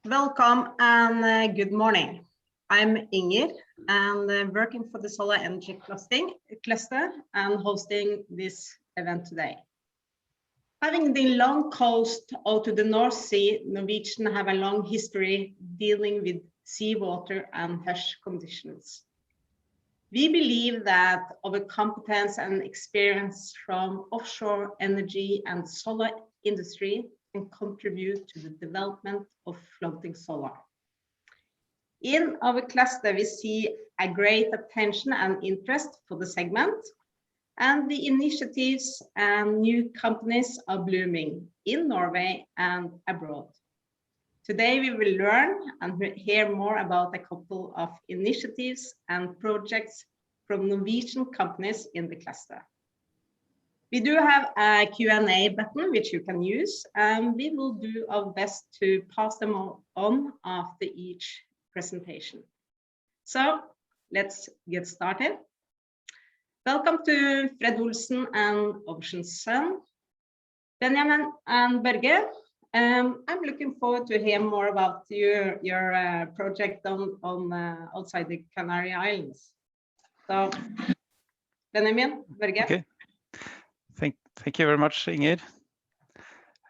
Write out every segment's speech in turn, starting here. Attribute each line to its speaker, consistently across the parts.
Speaker 1: Welcome and good morning. I'm Inger and working for the Solar Energy Cluster and hosting this event today. Having the long coast out to the North Sea, Norwegian have a long history dealing with seawater and harsh conditions. We believe that our competence and experience from offshore energy and solar industry can contribute to the development of floating solar. In our cluster, we see a great attention and interest for the segment, and the initiatives and new companies are blooming in Norway and abroad. Today, we will learn and hear more about a couple of initiatives and projects from Norwegian companies in the cluster. We do have a Q&A button which you can use, and we will do our best to pass them on after each presentation. So let's get started. Welcome to Fred Olsen and Ocean's son, Benjamin and Børge. I'm looking forward to hear more about your project on outside the Canary Islands. So, Benjamin, Børge.
Speaker 2: Okay. Thank you very much, Inger.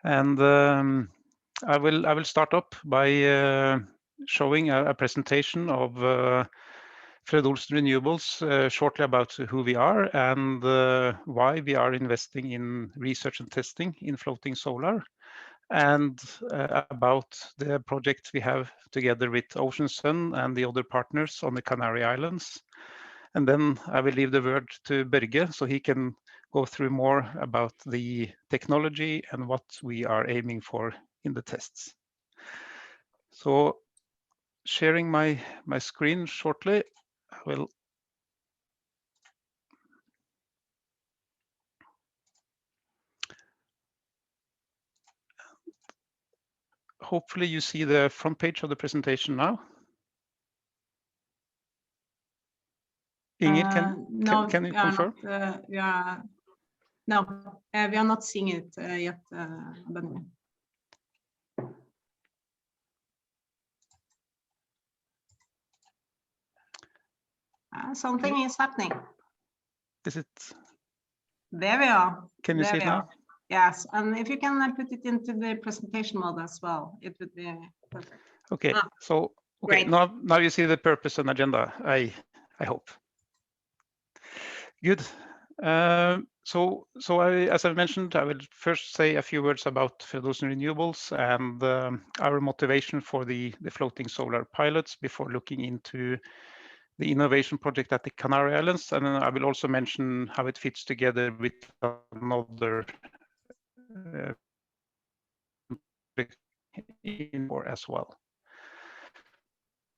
Speaker 2: And I will start up by showing a presentation of Fred Olsen Renewables, shortly about who we are and why we are investing in research and testing in floating solar, and about the project we have together with Ocean's Son and the other partners on the Canary Islands. And then I will leave the word to Børge so he can go through more about the technology and what we are aiming for in the tests. So sharing my screen shortly, I will hopefully you see the front page of the presentation now. Inger, can you confirm?
Speaker 1: No, we are not seeing it yet, Benjamin. Something is happening.
Speaker 2: Is it?
Speaker 1: There we are.
Speaker 2: Can you see it now?
Speaker 1: Yes, and if you can put it into the presentation mode as well, it would be perfect.
Speaker 2: Okay, so okay, now you see the purpose and agenda, I hope. Good. As I mentioned, I will first say a few words about Fred Olsen Renewables and our motivation for the floating solar pilots before looking into the innovation project at the Canary Islands. And then I will also mention how it fits together with another as well.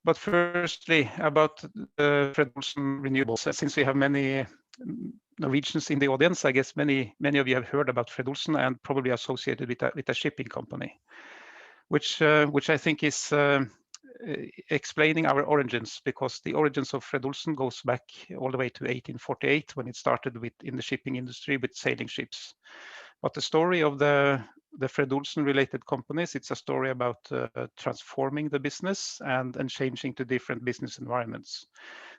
Speaker 2: But firstly, about Fred Olsen Renewables, since we have many Norwegians in the audience, I guess many of you have heard about Fred Olsen and probably associated with a shipping company, which I think is explaining our origins, because the origins of Fred Olsen goes back all the way to 1848 when it started in the shipping industry with sailing ships. But the story of the Fred Olsen related companies, it's a story about transforming the business and changing to different business environments.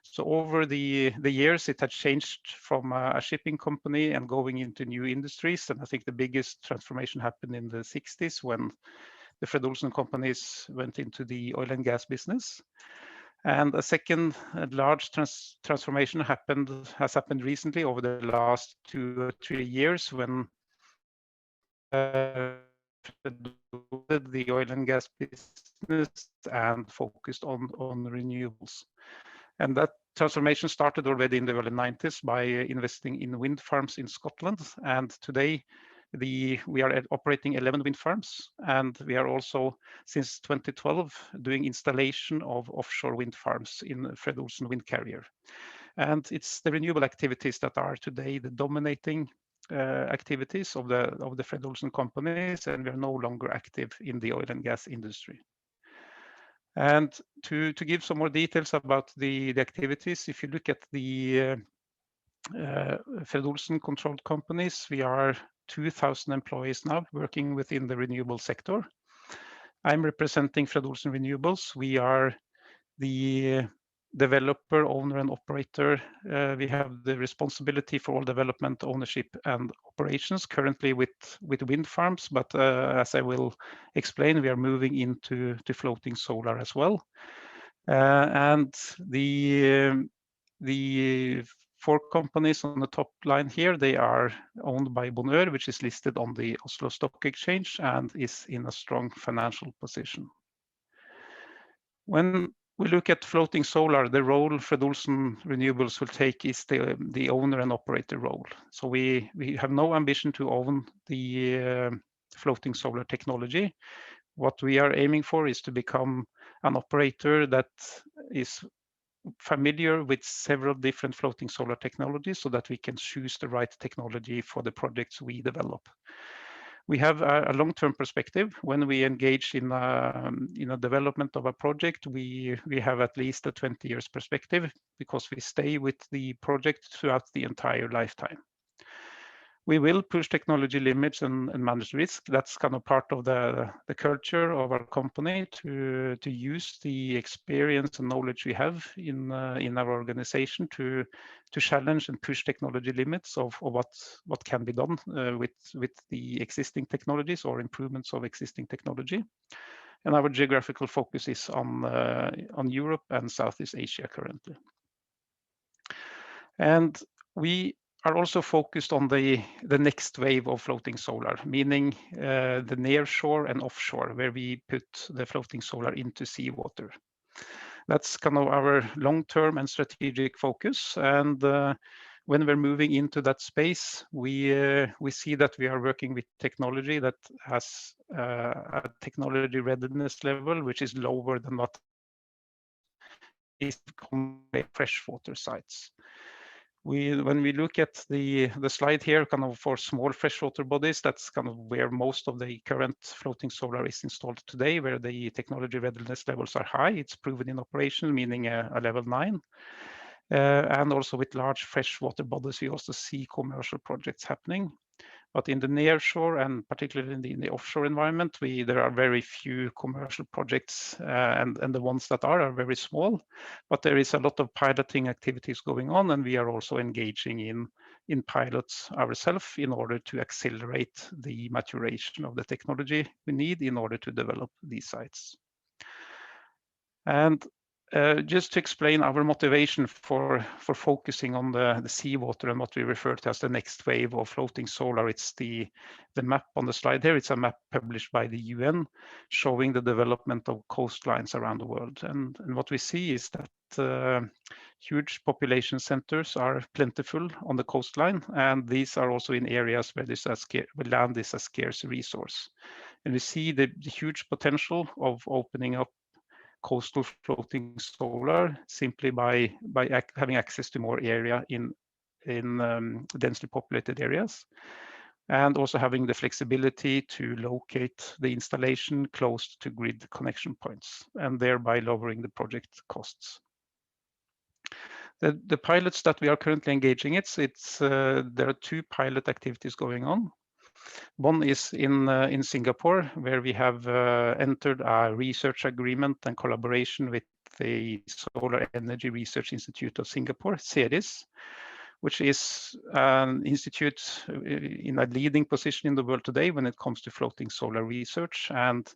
Speaker 2: So over the years, it had changed from a shipping company and going into new industries. And I think the biggest transformation happened in the 60s when the Fred Olsen companies went into the oil and gas business. And a second large transformation has happened recently over the last 2 or 3 years when the oil and gas business and focused on renewables. And that transformation started already in the early 90s by investing in wind farms in Scotland. And today we are operating 11 wind farms, and we are also since 2012 doing installation of offshore wind farms in Fred Olsen Wind Carrier. And it's the renewable activities that are today the dominating activities of the Fred Olsen companies, and we are no longer active in the oil and gas industry. And to give some more details about the activities, if you look at the Fred Olsen controlled companies, we are 2,000 employees now working within the renewable sector. I'm representing Fred. Olsen Renewables. We are the developer, owner, and operator. We have the responsibility for all development, ownership, and operations currently with wind farms. But as I will explain, we are moving into floating solar as well. And the 4 companies on the top line here, they are owned by Bonheur, which is listed on the Oslo Stock Exchange and is in a strong financial position. When we look at floating solar, the role Fred. Olsen Renewables will take is the owner and operator role. So we have no ambition to own the floating solar technology. What we are aiming for is to become an operator that is familiar with several different floating solar technologies so that we can choose the right technology for the projects we develop. We have a long-term perspective. When we engage in a development of a project, we have at least a 20 years perspective because we stay with the project throughout the entire lifetime. We will push technology limits and manage risk. That's kind of part of the culture of our company to use the experience and knowledge we have in our organization to challenge and push technology limits of what can be done with the existing technologies or improvements of existing technology. And our geographical focus is on Europe and Southeast Asia currently. And we are also focused on the next wave of floating solar, meaning the near shore and offshore, where we put the floating solar into seawater. That's kind of our long-term and strategic focus. And when we're moving into that space, we see that we are working with technology that has a technology readiness level, which is lower than what is freshwater sites. When we look at the slide here, kind of for small freshwater bodies, that's kind of where most of the current floating solar is installed today, where the technology readiness levels are high. It's proven in operation, meaning a level 9. And also with large freshwater bodies, we also see commercial projects happening. But in the near shore and particularly in the offshore environment, there are very few commercial projects, and the ones that are very small. But there is a lot of piloting activities going on, and we are also engaging in pilots ourselves in order to accelerate the maturation of the technology we need in order to develop these sites. And just to explain our motivation for focusing on the seawater and what we refer to as the next wave of floating solar, it's the map on the slide here. It's a map published by the UN showing the development of coastlines around the world. And what we see is that huge population centers are plentiful on the coastline, and these are also in areas where land is a scarce resource. And we see the huge potential of opening up coastal floating solar simply by having access to more area in densely populated areas, and also having the flexibility to locate the installation close to grid connection points, and thereby lowering the project costs. The pilots that we are currently engaging there are 2 pilot activities going on. One is in Singapore, where we have entered a research agreement and collaboration with the Solar Energy Research Institute of Singapore, CERIS, which is an institute in a leading position in the world today when it comes to floating solar research. And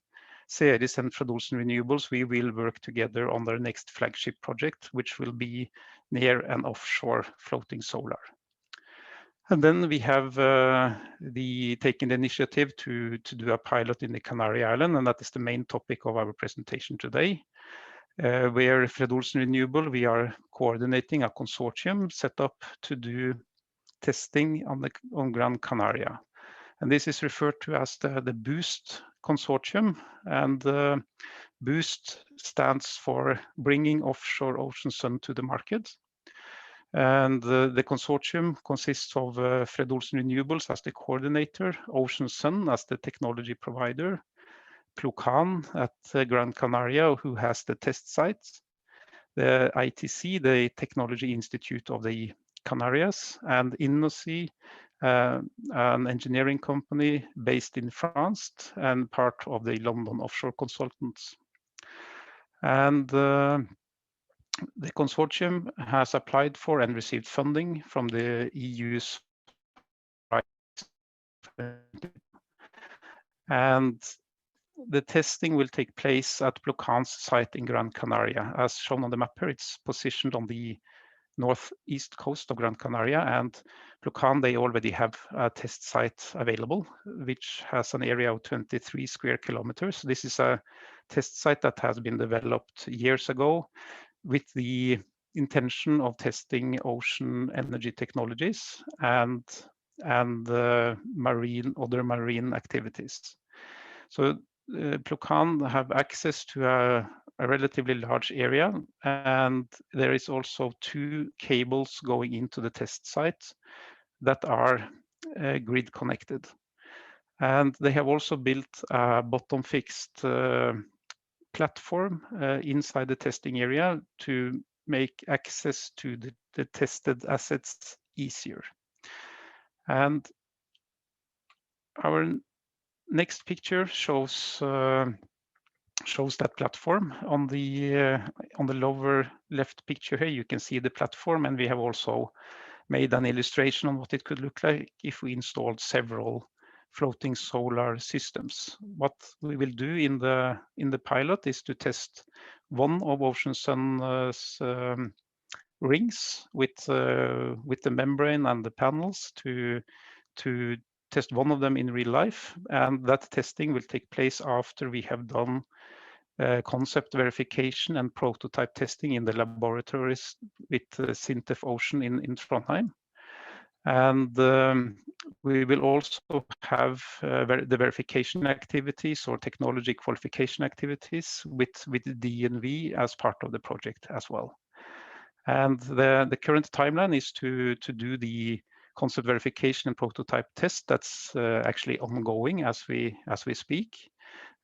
Speaker 2: CERIS and Fred. Olsen Renewables, we will work together on their next flagship project, which will be near and offshore floating solar. And then we have taken the initiative to do a pilot in the Canary Island, and that is the main topic of our presentation today, where Fred. Olsen Renewable, we are coordinating a consortium set up to do testing on Gran Canaria. And this is referred to as the BOOST consortium, and BOOST stands for Bringing Offshore Ocean Sun to the Market. And the consortium consists of Fred. Olsen Renewables as the coordinator, Ocean Sun as the technology provider, Plocan at Gran Canaria, who has the test sites, the ITC, the Technology Institute of the Canarias, and Innosea an engineering company based in France and part of the London offshore consultants. And the consortium has applied for and received funding from the EU's and the testing will take place at Plocan's site in Gran Canaria. As shown on the map here, it's positioned on the northeast coast of Gran Canaria, and Plocan, they already have a test site available, which has an area of 23 square kilometers. This is a test site that has been developed years ago with the intention of testing ocean energy technologies and other marine activities. So Plocan have access to a relatively large area, and there is also 2 cables going into the test site that are grid connected. And they have also built a bottom fixed platform inside the testing area to make access to the tested assets easier. And our next picture shows that platform. On the lower left picture here, you can see the platform, and we have also made an illustration on what it could look like if we installed several floating solar systems. What we will do in the pilot is to test one of Ocean Sun's rings with the membrane and the panels to test one of them in real life, and that testing will take place after we have done concept verification and prototype testing in the laboratories with Sintef Ocean in Trondheim. And we will also have the verification activities or technology qualification activities with DNV as part of the project as well. And the current timeline is to do the concept verification and prototype test that's actually ongoing as we speak.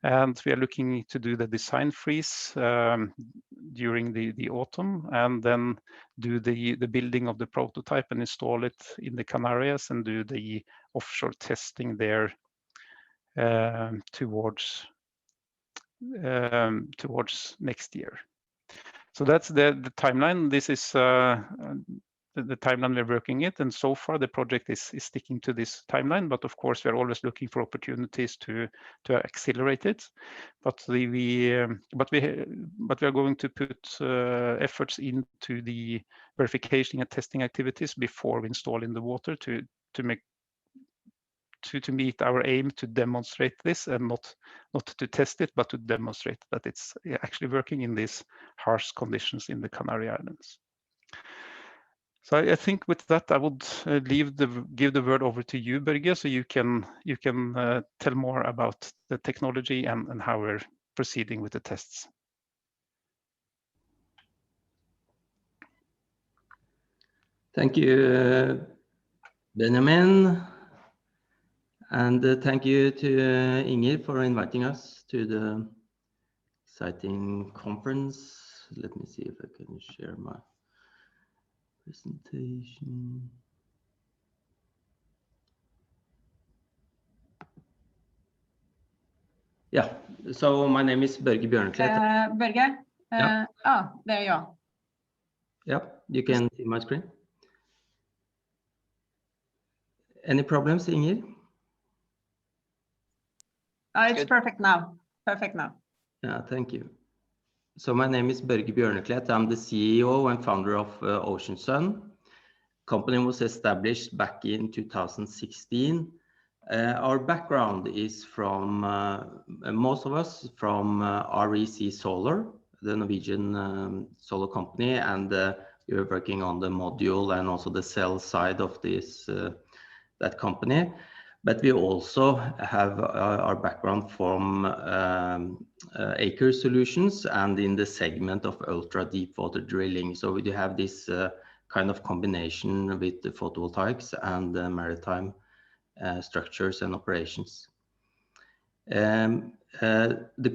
Speaker 2: And we are looking to do the design freeze during the autumn, and then do the building of the prototype and install it in the Canarias and do the offshore testing there towards next year. So that's the timeline. This is the timeline we're working it, and so far the project is sticking to this timeline. But of course, we're always looking for opportunities to accelerate it. But we are going to put efforts into the verification and testing activities before we install in the water to meet our aim to demonstrate this, and not to test it, but to demonstrate that it's actually working in these harsh conditions in the Canary Islands. So I think with that, I would give the word over to you, Børge, so you can tell more about the technology and how we're proceeding with the tests.
Speaker 3: Thank you, Benjamin, and thank you to Inger for inviting us to the exciting conference. Let me see if I can share my presentation. Yeah, so my name is Børge Bjørneklett.
Speaker 1: Børge,
Speaker 3: Yeah.
Speaker 1: There you are.
Speaker 3: Yeah, you can see my screen. Any problems, Inger?
Speaker 1: It's good. Perfect now. Perfect now.
Speaker 3: Yeah, thank you. So my name is Børge Bjørneklett. I'm the CEO and founder of Ocean Sun. Company was established back in 2016. Our background is from, most of us, from REC Solar, the Norwegian solar company, and we were working on the module and also the cell side of this that company. But we also have our background from Aker Solutions and in the segment of ultra deep water drilling. So we do have this kind of combination with the photovoltaics and the maritime structures and operations. The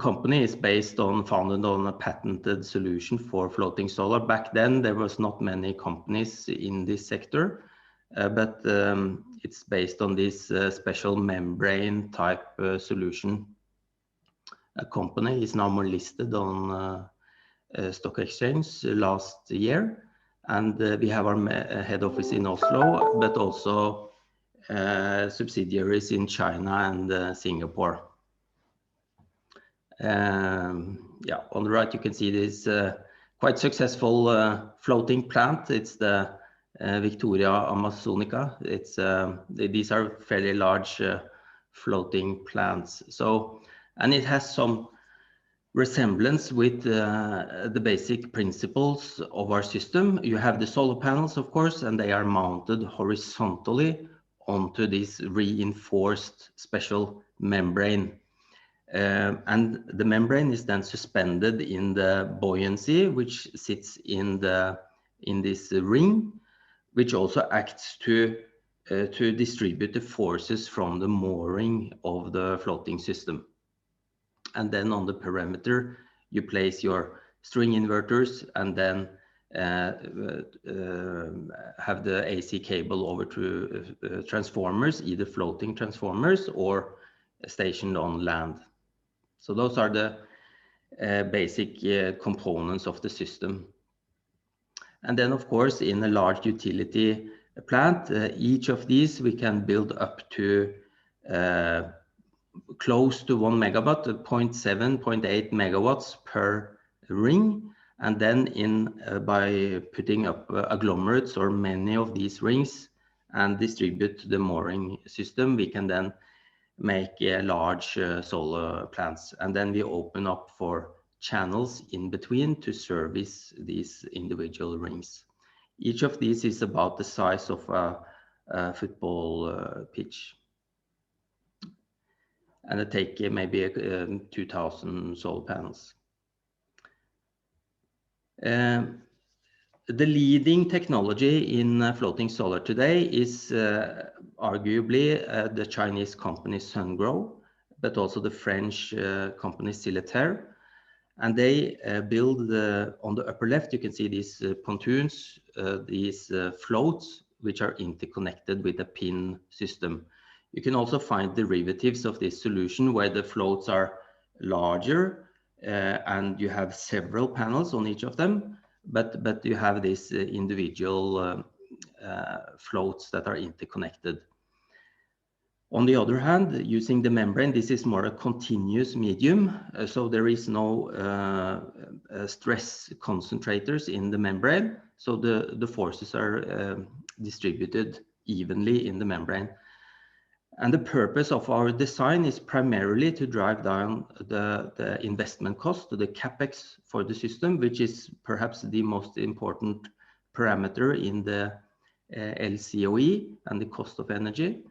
Speaker 3: company is founded on a patented solution for floating solar. Back then, there was not many companies in this sector, but It's based on this special membrane type solution. A company is now more listed on stock exchange last year, and we have our head office in Oslo, but also subsidiaries in China and Singapore. Yeah, on the right you can see this quite successful floating plant. It's the Victoria Amazonica. It's these are fairly large floating plants. So, and it has some resemblance with the basic principles of our system. You have the solar panels, of course, and they are mounted horizontally onto this reinforced special membrane. And the membrane is then suspended in the buoyancy, which sits in this ring, which also acts to distribute the forces from the mooring of the floating system. And then on the perimeter, you place your string inverters and then have the AC cable over to transformers, either floating transformers or stationed on land. So those are the basic components of the system. And then, of course, in a large utility plant, each of these we can build up to close to 1 megawatt, 0.7, 0.8 megawatts per ring. And then by putting up agglomerates or many of these rings and distribute the mooring system, we can then make large solar plants. And then we open up for channels in between to service these individual rings. Each of these is about the size of a football pitch. And it take maybe 2,000 solar panels. The leading technology in floating solar today is arguably the Chinese company Sungrow, but also the French company Silitaire. And they build, on the upper left, you can see these pontoons, these floats, which are interconnected with a pin system. You can also find derivatives of this solution where the floats are larger and you have several panels on each of them, but you have these individual floats that are interconnected. On the other hand, using the membrane, this is more a continuous medium, so there is no stress concentrators in the membrane, so the forces are distributed evenly in the membrane. And the purpose of our design is primarily to drive down the investment cost, the capex for the system, which is perhaps the most important parameter in the LCOE and the cost of energy.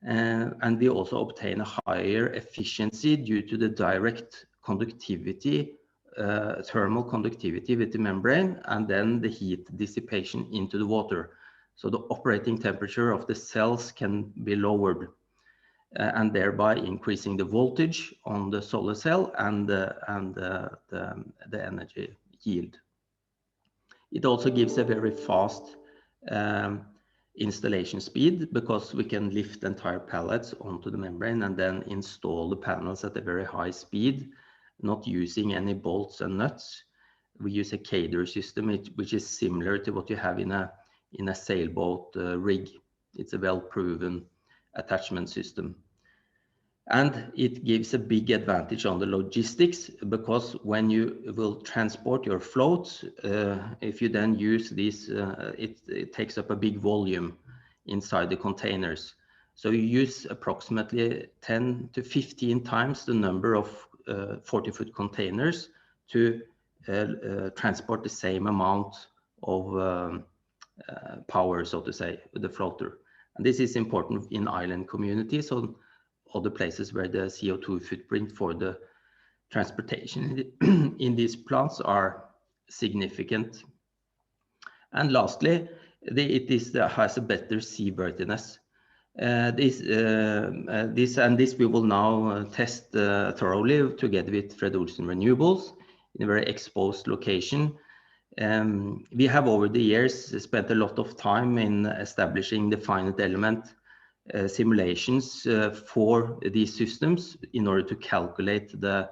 Speaker 3: And we also obtain a higher efficiency due to the direct conductivity, thermal conductivity with the membrane, and then the heat dissipation into the water. So the operating temperature of the cells can be lowered, and thereby increasing the voltage on the solar cell and the energy yield. It also gives a very fast installation speed, because we can lift entire pallets onto the membrane and then install the panels at a very high speed, not using any bolts and nuts. We use a cater system, which is similar to what you have in a sailboat rig. It's a well-proven attachment system. And it gives a big advantage on the logistics, because when you will transport your floats, if you then use these, it takes up a big volume inside the containers. So you use approximately 10 to 15 times the number of 40-foot containers to transport the same amount of power, so to say, with the floater. And this is important in island communities, so other places where the CO2 footprint for the transportation in these plants are significant. And lastly, it has a better seaworthiness. This we will now test thoroughly together with Fred Olsen Renewables in a very exposed location. We have over the years spent a lot of time in establishing the finite element simulations for these systems in order to calculate the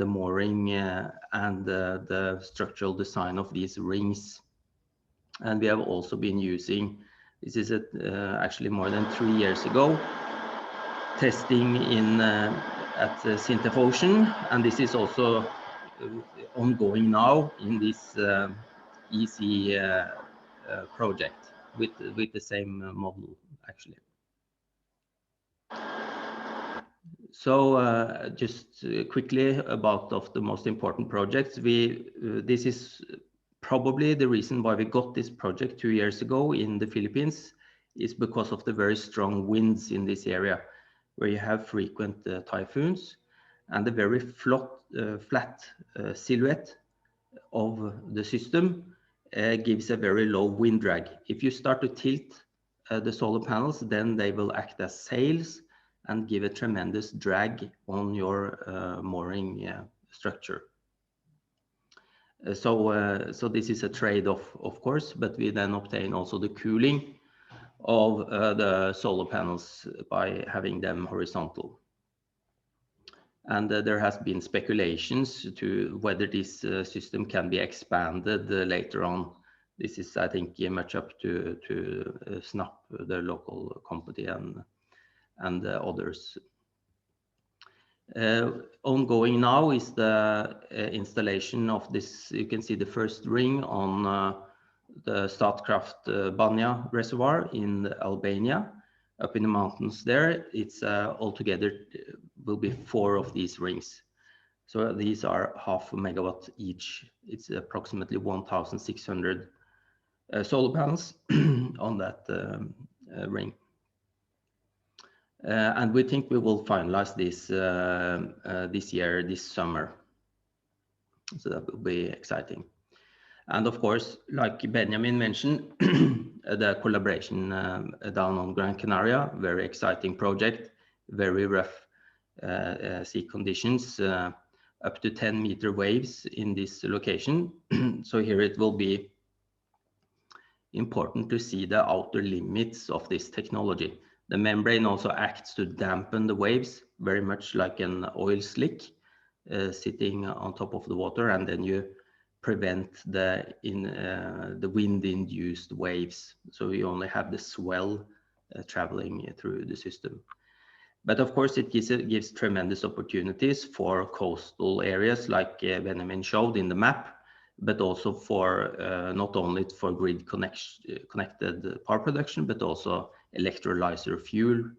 Speaker 3: mooring and the structural design of these rings. And we have also been using, this is actually more than 3 years ago, testing at Sintef Ocean, and this is also ongoing now in this EC project with the same model actually. So just quickly about the most important projects. This is probably the reason why we got this project 2 years ago in the Philippines, is because of the very strong winds in this area, where you have frequent typhoons, and the very flat silhouette of the system gives a very low wind drag. If you start to tilt the solar panels, then they will act as sails and give a tremendous drag on your mooring structure. So this is a trade-off, of course, but we then obtain also the cooling of the solar panels by having them horizontal. And there has been speculations to whether this system can be expanded later on. This is, I think, much up to SNAP, the local company, and others. Ongoing now is the installation of this. You can see the first ring on the Statkraft Banja reservoir in Albania, up in the mountains there. It's altogether will be 4 of these rings. So these are 0.5 megawatt each. It's approximately 1,600 solar panels on that ring. And we think we will finalize this this year, this summer. So that will be exciting. And of course, like Benjamin mentioned, the collaboration down on Gran Canaria, very exciting project, very rough sea conditions, up to 10-meter waves in this location. So here it will be important to see the outer limits of this technology. The membrane also acts to dampen the waves, very much like an oil slick sitting on top of the water, and then you prevent the wind-induced waves. So you only have the swell traveling through the system. But of course, it gives tremendous opportunities for coastal areas, like Benjamin showed in the map, but also for not only for grid connected power production, but also electrolyzer fuel,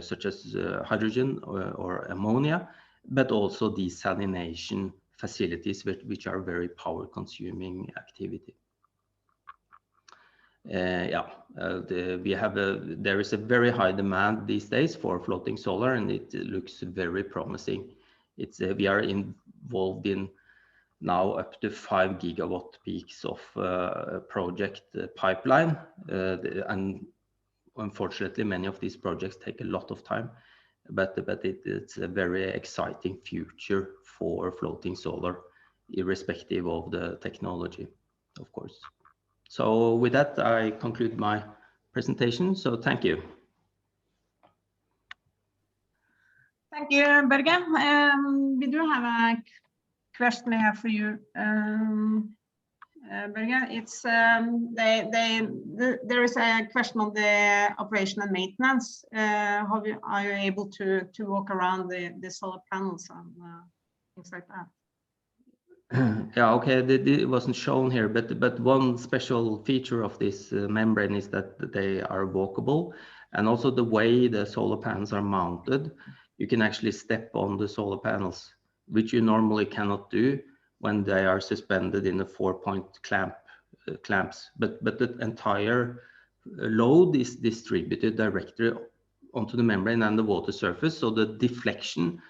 Speaker 3: such as hydrogen or ammonia, but also desalination facilities, which are very power consuming activity. There is a very high demand these days for floating solar, and it looks very promising. We are involved in now up to 5 gigawatt peaks of project pipeline, and unfortunately many of these projects take a lot of time, but it's a very exciting future for floating solar, irrespective of the technology, of course. So with that, I conclude my presentation. So thank you.
Speaker 1: Thank you, Børge. We do have a question here for you, Børge. It's there is a question on the operation and maintenance. Are you able to walk around the solar panels and things like that?
Speaker 3: Yeah, okay, it wasn't shown here, but one special feature of this membrane is that they are walkable, and also the way the solar panels are mounted, you can actually step on the solar panels, which you normally cannot do when they are suspended in the 4-point clamps. But the entire load is distributed directly onto the membrane and the water surface, so the deflection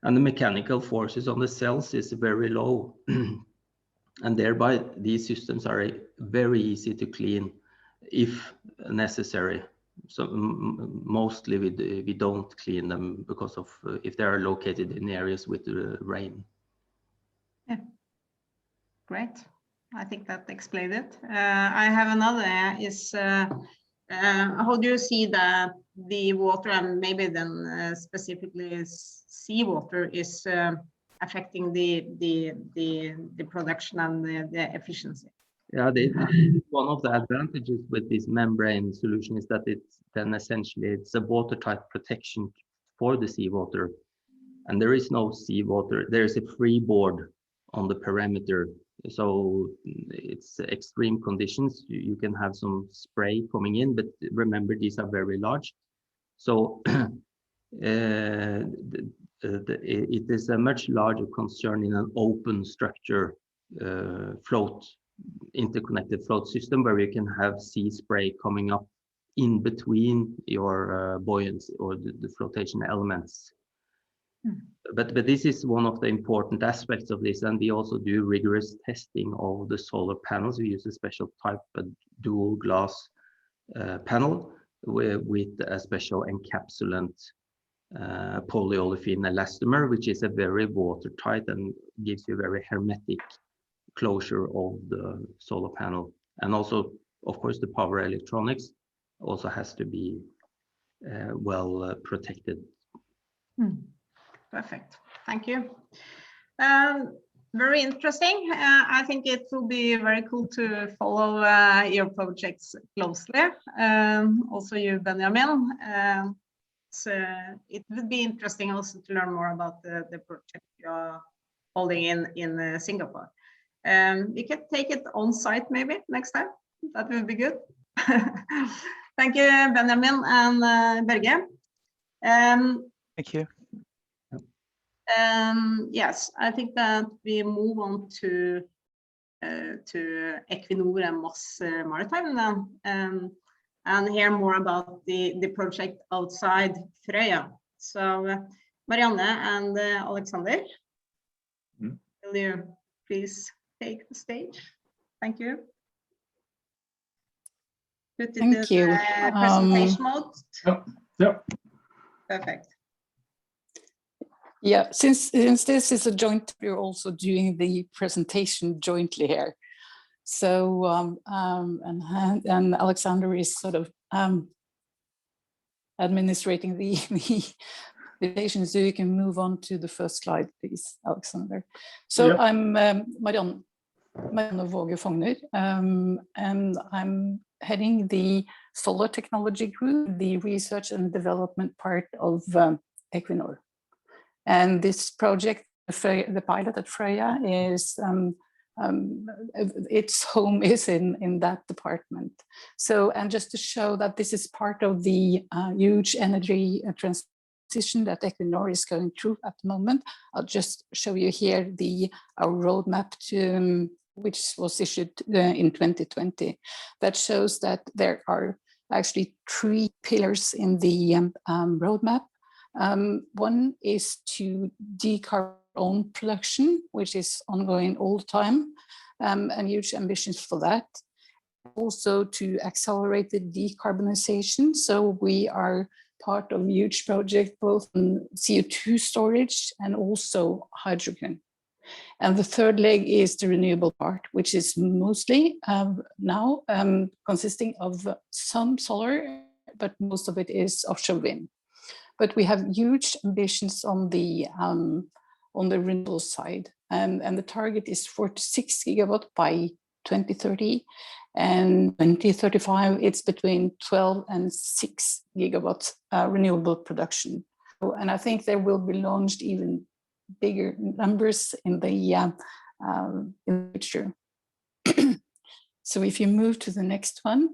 Speaker 3: and the mechanical forces on the cells is very low. And thereby these systems are very easy to clean if necessary. So mostly we don't clean them because of if they are located in areas with rain.
Speaker 1: Yeah, great. I think that explained it. I have another. How do you see the the water and maybe then specifically seawater is affecting the production and the efficiency.
Speaker 3: Yeah, one of the advantages with this membrane solution is that it's then essentially it's a watertight protection for the seawater, and there is no seawater. There is a freeboard on the perimeter, so it's extreme conditions. You can have some spray coming in, but remember these are very large, so it is a much larger concern in an open structure interconnected float system where you can have sea spray coming up in between your buoyancy or the flotation elements. But this is one of the important aspects of this, and we also do rigorous testing of the solar panels. We use a special type of dual glass panel with a special encapsulant polyolefin elastomer, which is a very watertight and gives you very hermetic closure of the solar panel. And also, of course, the power electronics also has to be well protected.
Speaker 1: Perfect, thank you. Very interesting. I think it will be very cool to follow your projects closely. Also you, Benjamin. So it would be interesting also to learn more about the project you're holding in Singapore. We can take it on site maybe next time. That would be good. Thank you, Benjamin and Børge.
Speaker 2: Thank you.
Speaker 1: Yes, I think that we move on to Equinor and Maritime then, and hear more about the project outside Frøya. So Mariannne and Alexander, will you please take the stage? Thank you. Put it in presentation mode.
Speaker 4: Yeah.
Speaker 1: Perfect.
Speaker 5: Yeah, since this is a joint, we're also doing the presentation jointly here. So and Alexander is sort of administrating the presentation, so you can move on to the first slide, please, Alexander. So yeah. I'm Mariannne Waage Founger, and I'm heading the solar technology group, the research and development part of Equinor. And this project, the pilot at Frøya, is its home is in that department. So, and just to show that this is part of the huge energy transition that Equinor is going through at the moment, I'll just show you here our roadmap to which was issued in 2020. That shows that there are actually 3 pillars in the roadmap. One is to decarbonize own production, which is ongoing all the time, and huge ambitions for that. Also to accelerate the decarbonization. So we are part of a huge project, both in CO2 storage and also hydrogen. And the third leg is the renewable part, which is mostly now consisting of some solar, but most of it is offshore wind. But we have huge ambitions on the renewable side, and the target is 4 to 6 gigawatt by 2030, and 2035 it's between 12 and 6 gigawatts renewable production. And I think there will be launched even bigger numbers in the future. So if you move to the next one.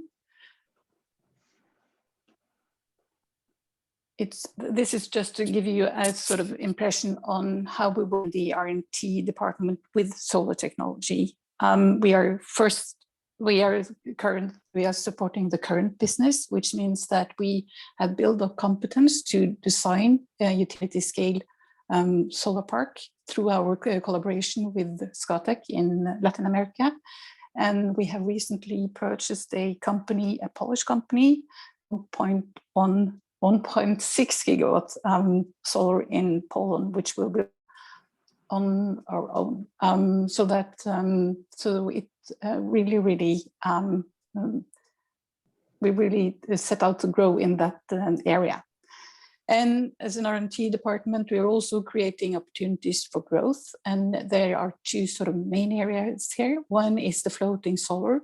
Speaker 5: This is just to give you a sort of impression on how we will the R&T department with solar technology. We are supporting the current business, which means that we have built up competence to design a utility scale solar park through our collaboration with Scatec in Latin America. And we have recently purchased a Polish company, 1.6 gigawatts solar in Poland, which will be on our own. So it really we really set out to grow in that area. And as an R&D department, we are also creating opportunities for growth. And there are two sort of main areas here. One is the floating solar,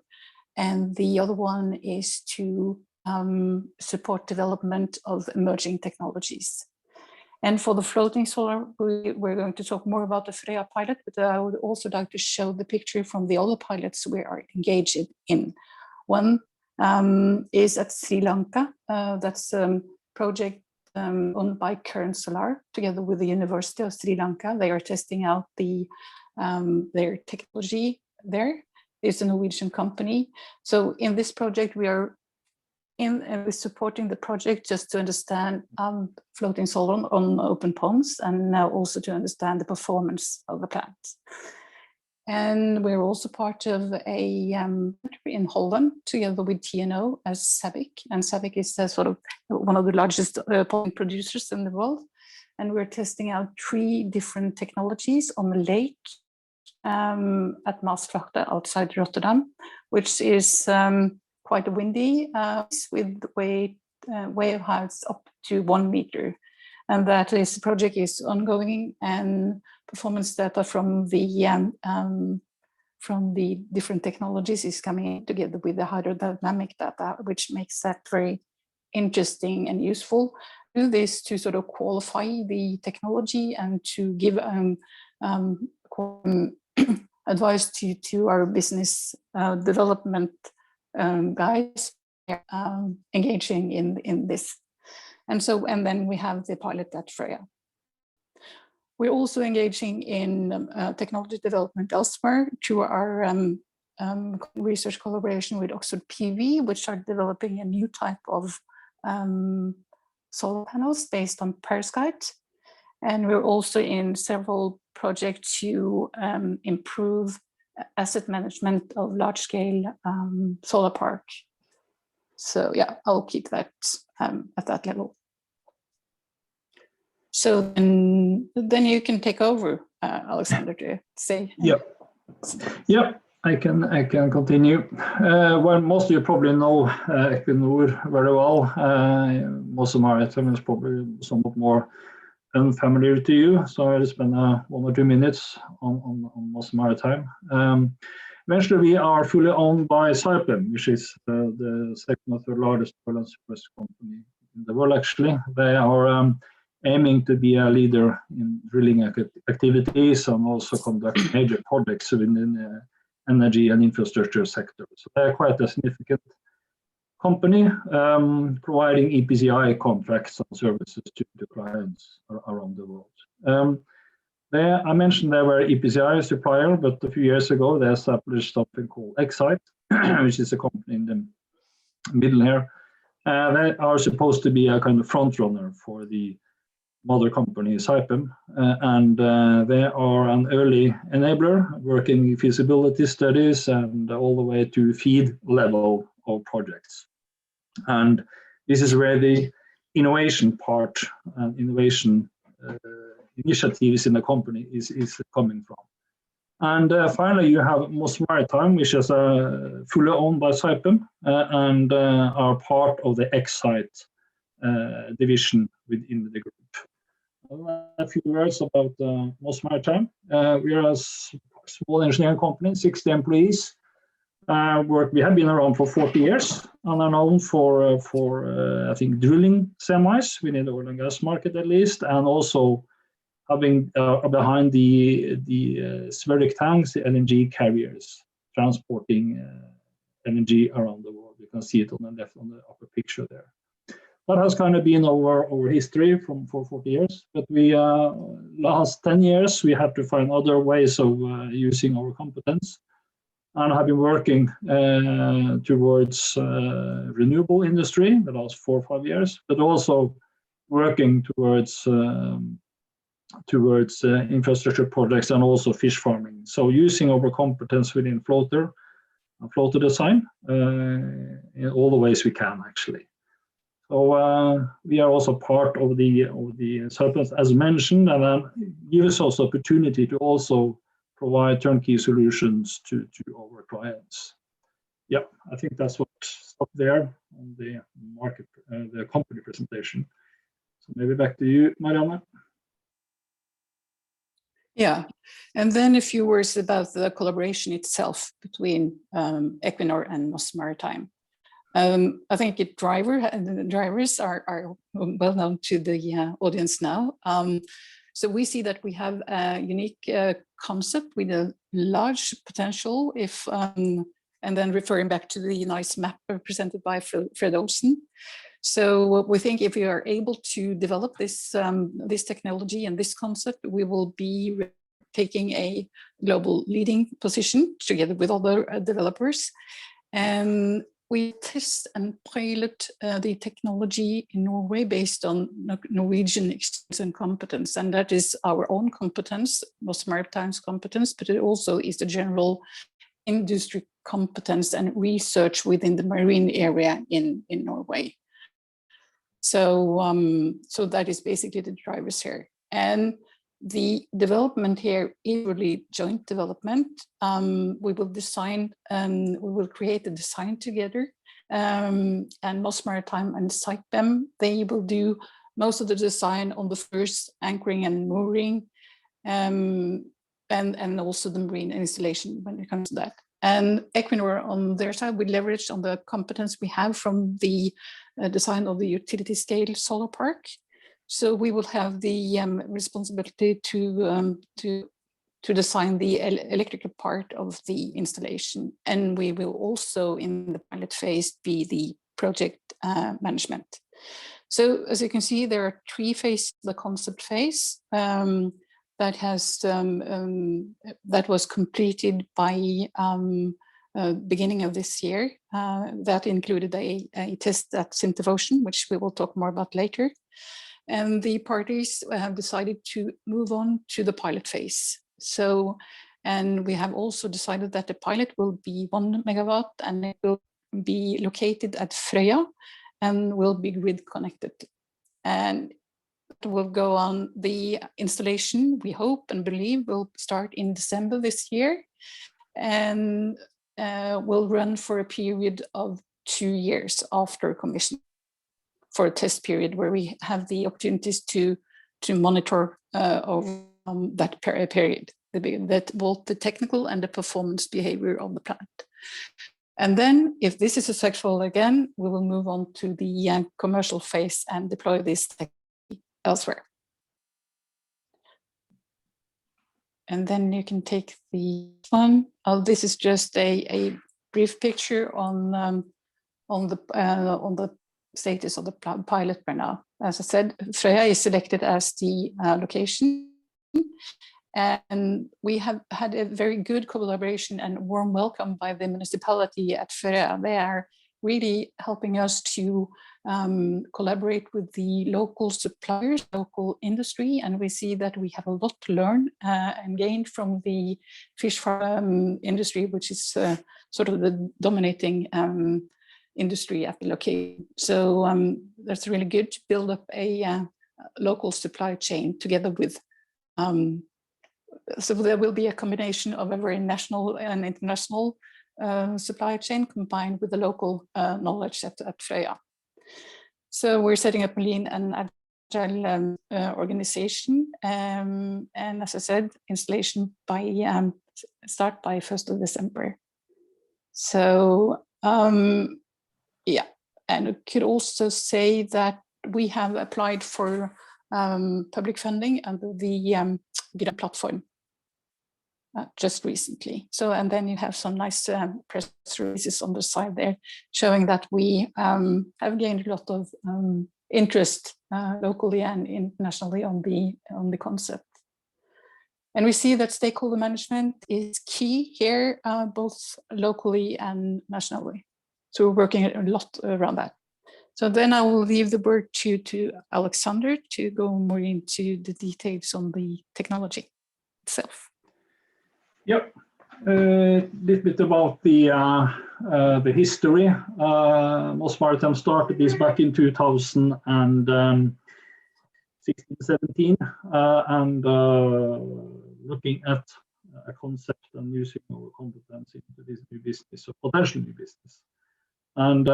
Speaker 5: and the other one is to support development of emerging technologies. And for the floating solar, we're going to talk more about the Frøya pilot, but I would also like to show the picture from the other pilots we are engaged in. One is at Sri Lanka. That's a project owned by Current Solar, together with the University of Sri Lanka. They are testing out their technology there. It's a Norwegian company. So in this project, we are supporting the project just to understand floating solar on open ponds, and now also to understand the performance of the plant. And we're also part of a in Holten, together with TNO as Scatec. And Scatec is sort of one of the largest pond producers in the world. And we're testing out 3 different technologies on the lake at Maasvlakte outside Rotterdam, which is quite windy, with wave heights up to 1 meter. And that is, the project is ongoing, and performance data from the different technologies is coming together with the hydrodynamic data, which makes that very interesting and useful. Do this to sort of qualify the technology and to give advice to our business development guys engaging in this. And then we have the pilot at Frøya. We're also engaging in technology development elsewhere through our research collaboration with Oxford PV, which are developing a new type of solar panels based on perovskite. And we're also in several projects to improve asset management of large-scale solar park. So yeah, I'll keep that at that level. So then you can take over, Alexander, to say.
Speaker 4: Yeah, I can continue. Well, most of you probably know Equinor very well. Most of Maritime is probably somewhat more unfamiliar to you, so I'll spend 1 or 2 minutes on most Maritime. Eventually, we are fully owned by Saipem, which is the second or third largest oil and service company in the world. Actually, they are aiming to be a leader in drilling activities and also conduct major projects within the energy and infrastructure sector. So they are quite a significant company, providing EPCI contracts and services to the clients around the world. I mentioned they were EPCI supplier, but a few years ago they established something called Excite, which is a company in the middle here. They are supposed to be a kind of front runner for the mother company Saipem, and they are an early enabler, working feasibility studies and all the way to feed level of projects. And this is where the innovation part and innovation initiatives in the company is coming from. And finally, you have Moss Maritime, which is fully owned by Saipem and are part of the Excite division within the group. A few words about Moss Maritime. We are a small engineering company, 60 employees. We have been around for 40 years and are known for I think, drilling semis within the oil and gas market at least, and also having behind the spheric tanks, the LNG carriers, transporting LNG around the world. You can see it on the left, on the upper picture there. That has kind of been our history for 40 years, but we last 10 years we had to find other ways of using our competence, and have been working towards renewable industry the last 4 or 5 years, but also working towards infrastructure projects and also fish farming. So using our competence within floater design in all the ways we can actually. So we are also part of the surplus as mentioned, and then gives us opportunity to also provide turnkey solutions to our clients. yeah, I think that's what's up there on the market, the company presentation. So maybe back to you, Mariannne.
Speaker 5: Yeah, and then a few words about the collaboration itself between Equinor and Moss Maritime. I think the drivers are well known to the audience now. So we see that we have a unique concept with a large potential if, and then referring back to the nice map presented by Fred Olsen. So we think if we are able to develop this, this technology and this concept, we will be taking a global leading position together with other developers. And we test and pilot the technology in Norway based on Norwegian experience and competence. And that is our own competence, Moss Maritime's competence, but it also is the general industry competence and research within the marine area in Norway. So, so that is basically the drivers here. And the development here is really joint development. We will design, we will create the design together. And Moss Maritime and Saipem, they will do most of the design on the first anchoring and mooring, and also the marine installation when it comes to that. And Equinor on their side, we leverage on the competence we have from the design of the utility scale solar park. So we will have the responsibility to design the electrical part of the installation. And we will also in the pilot phase be the project management. So as you can see, there are 3 phases, the concept phase that has that was completed by beginning of this year. That included a test at Thøgersen, which we will talk more about later. And the parties have decided to move on to the pilot phase. So, and we have also decided that the pilot will be 1 megawatt and it will be located at Frøya and will be grid connected. And it will go on, the installation, we hope and believe, will start in December this year and will run for a period of 2 years after commission, for a test period where we have the opportunities to monitor over that period, that both the technical and the performance behavior of the plant. And then if this is successful again, we will move on to the commercial phase and deploy this technology elsewhere. And then you can take the one. This is just a brief picture on the status of the pilot right now. As I said, Frøya is selected as the location. And we have had a very good collaboration and warm welcome by the municipality at Frøya. They are really helping us to collaborate with the local suppliers, local industry, and we see that we have a lot to learn and gain from the fish farm industry, which is sort of the dominating industry at the location. So that's really good to build up a local supply chain together with so there will be a combination of a very national and international supply chain combined with the local knowledge at Frøya. So we're setting up a lean and agile organization, and as I said, installation by start by 1st of December. So yeah, and I could also say that we have applied for public funding under the Green platform just recently. So, and then you have some nice press releases on the side there showing that we have gained a lot of interest locally and internationally on the concept. And we see that stakeholder management is key here, both locally and nationally. So we're working a lot around that. So then I will leave the word to Alexander to go more into the details on the technology itself.
Speaker 4: Yep, a little bit about the history. Moss Maritime started this back in 2016-17, and looking at a concept and using our competence into this new business or potential new business. And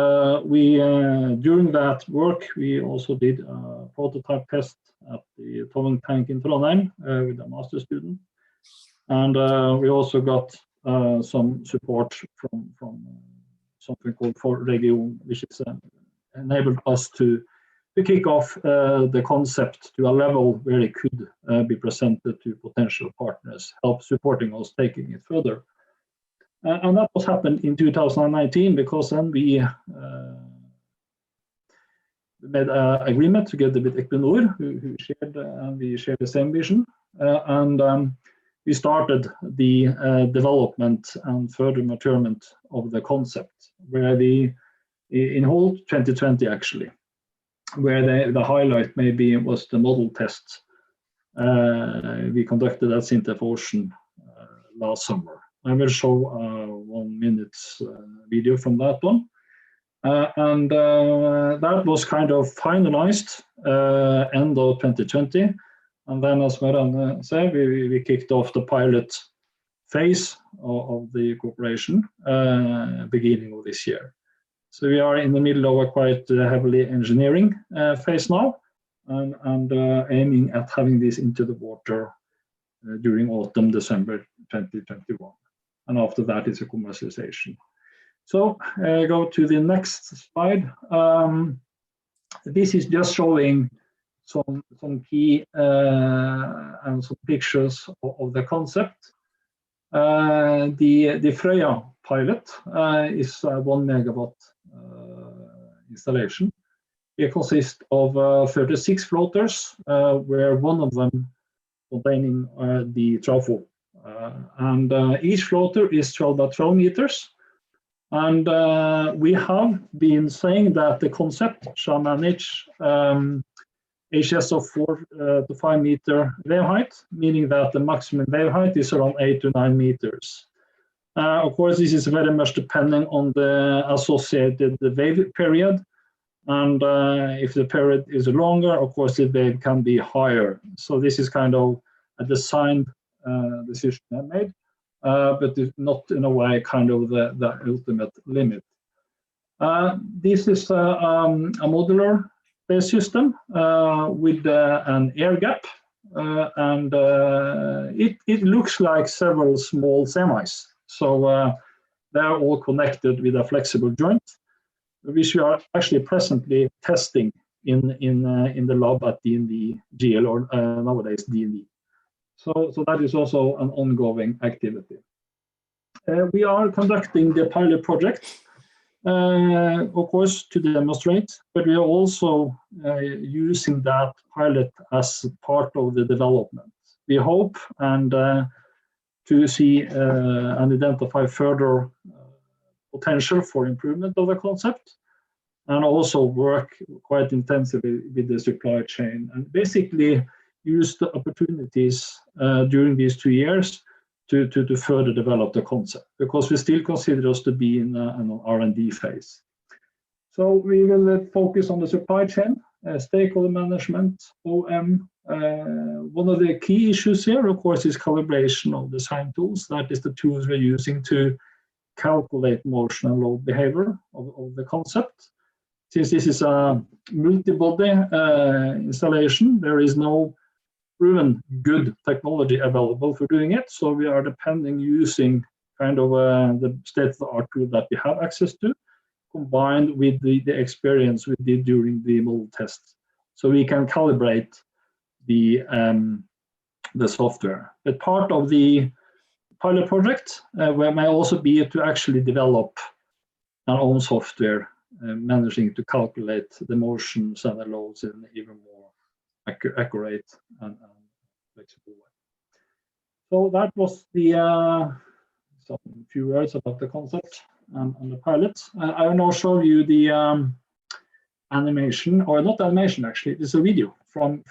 Speaker 4: during that work, we also did a prototype test at the towing tank in Trondheim with a master student. And we also got some support from something called For Region, which is enabled us to kick off the concept to a level where it could be presented to potential partners, help supporting us taking it further. And that was happened in 2019, because then we made an agreement together with Equinor, who shared and we shared the same vision, and we started the development and further maturement of the concept, where we in whole 2020 actually, where the highlight maybe was the model test we conducted at SINTEF Ocean last summer. I will show 1 minute video from that one. And that was kind of finalized end of 2020. And then, as Mariannne said, we kicked off the pilot phase of the cooperation beginning of this year. So we are in the middle of a quite heavily engineering phase now, and aiming at having this into the water during autumn, December 2021. And after that is a commercialization. So go to the next slide. This is just showing some key and some pictures of the concept. The Frøya pilot is a 1 megawatt installation. It consists of 36 floaters, where one of them containing the trafo. And each floater is 12 by 12 meters. And we have been saying that the concept shall manage HS of 4 to 5 meter wave height, meaning that the maximum wave height is around 8 to 9 meters. Of course, this is very much depending on the associated wave period. And if the period is longer, of course, the wave can be higher. So this is kind of a design decision I made, but it's not in a way kind of the ultimate limit. This is a modular base system with an air gap, and it looks like several small semis. So they are all connected with a flexible joint, which we are actually presently testing in the lab at DNV GL, or nowadays DNV. So that is also an ongoing activity. We are conducting the pilot project, of course, to demonstrate, but we are also using that pilot as part of the development. We hope and to see and identify further potential for improvement of the concept, and also work quite intensively with the supply chain, and basically use the opportunities during these 2 years to further develop the concept, because we still consider us to be in an R&D phase. So we will focus on the supply chain, stakeholder management, OM. One of the key issues here, of course, is calibration of design tools. That is the tools we're using to calculate motion and load behavior of the concept. Since this is a multi-body installation, there is no proven good technology available for doing it. So we are depending using kind of the state-of-the-art tool that we have access to, combined with the experience we did during the model test. So we can calibrate the software. But part of the pilot project may also be to actually develop our own software, managing to calculate the motions and the loads in an even more accurate and flexible way. So that was the some few words about the concept and the pilot. I will now show you the animation, or not animation actually, it's a video from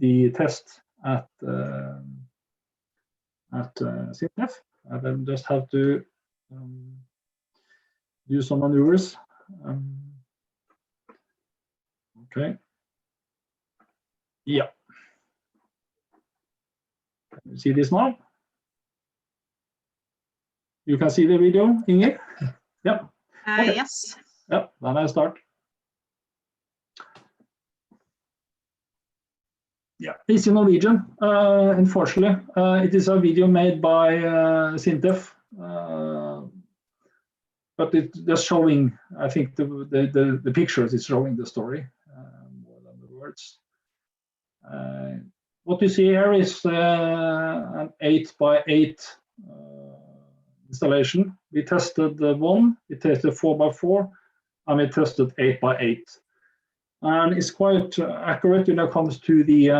Speaker 4: the test at SINTEF. I will just have to do some maneuvers. Okay. Yeah. Can you see this now? You can see the video, Inger? Yep. Okay.
Speaker 1: Yes.
Speaker 4: Yep, then I start. Yeah, it's in Norwegian, unfortunately. It is a video made by Sintef, but it's just showing, I think the pictures is showing the story more than the words. What you see here is an 8x8 installation. We tested one, we tested 4x4, and we tested 8x8. And it's quite accurate when it comes to the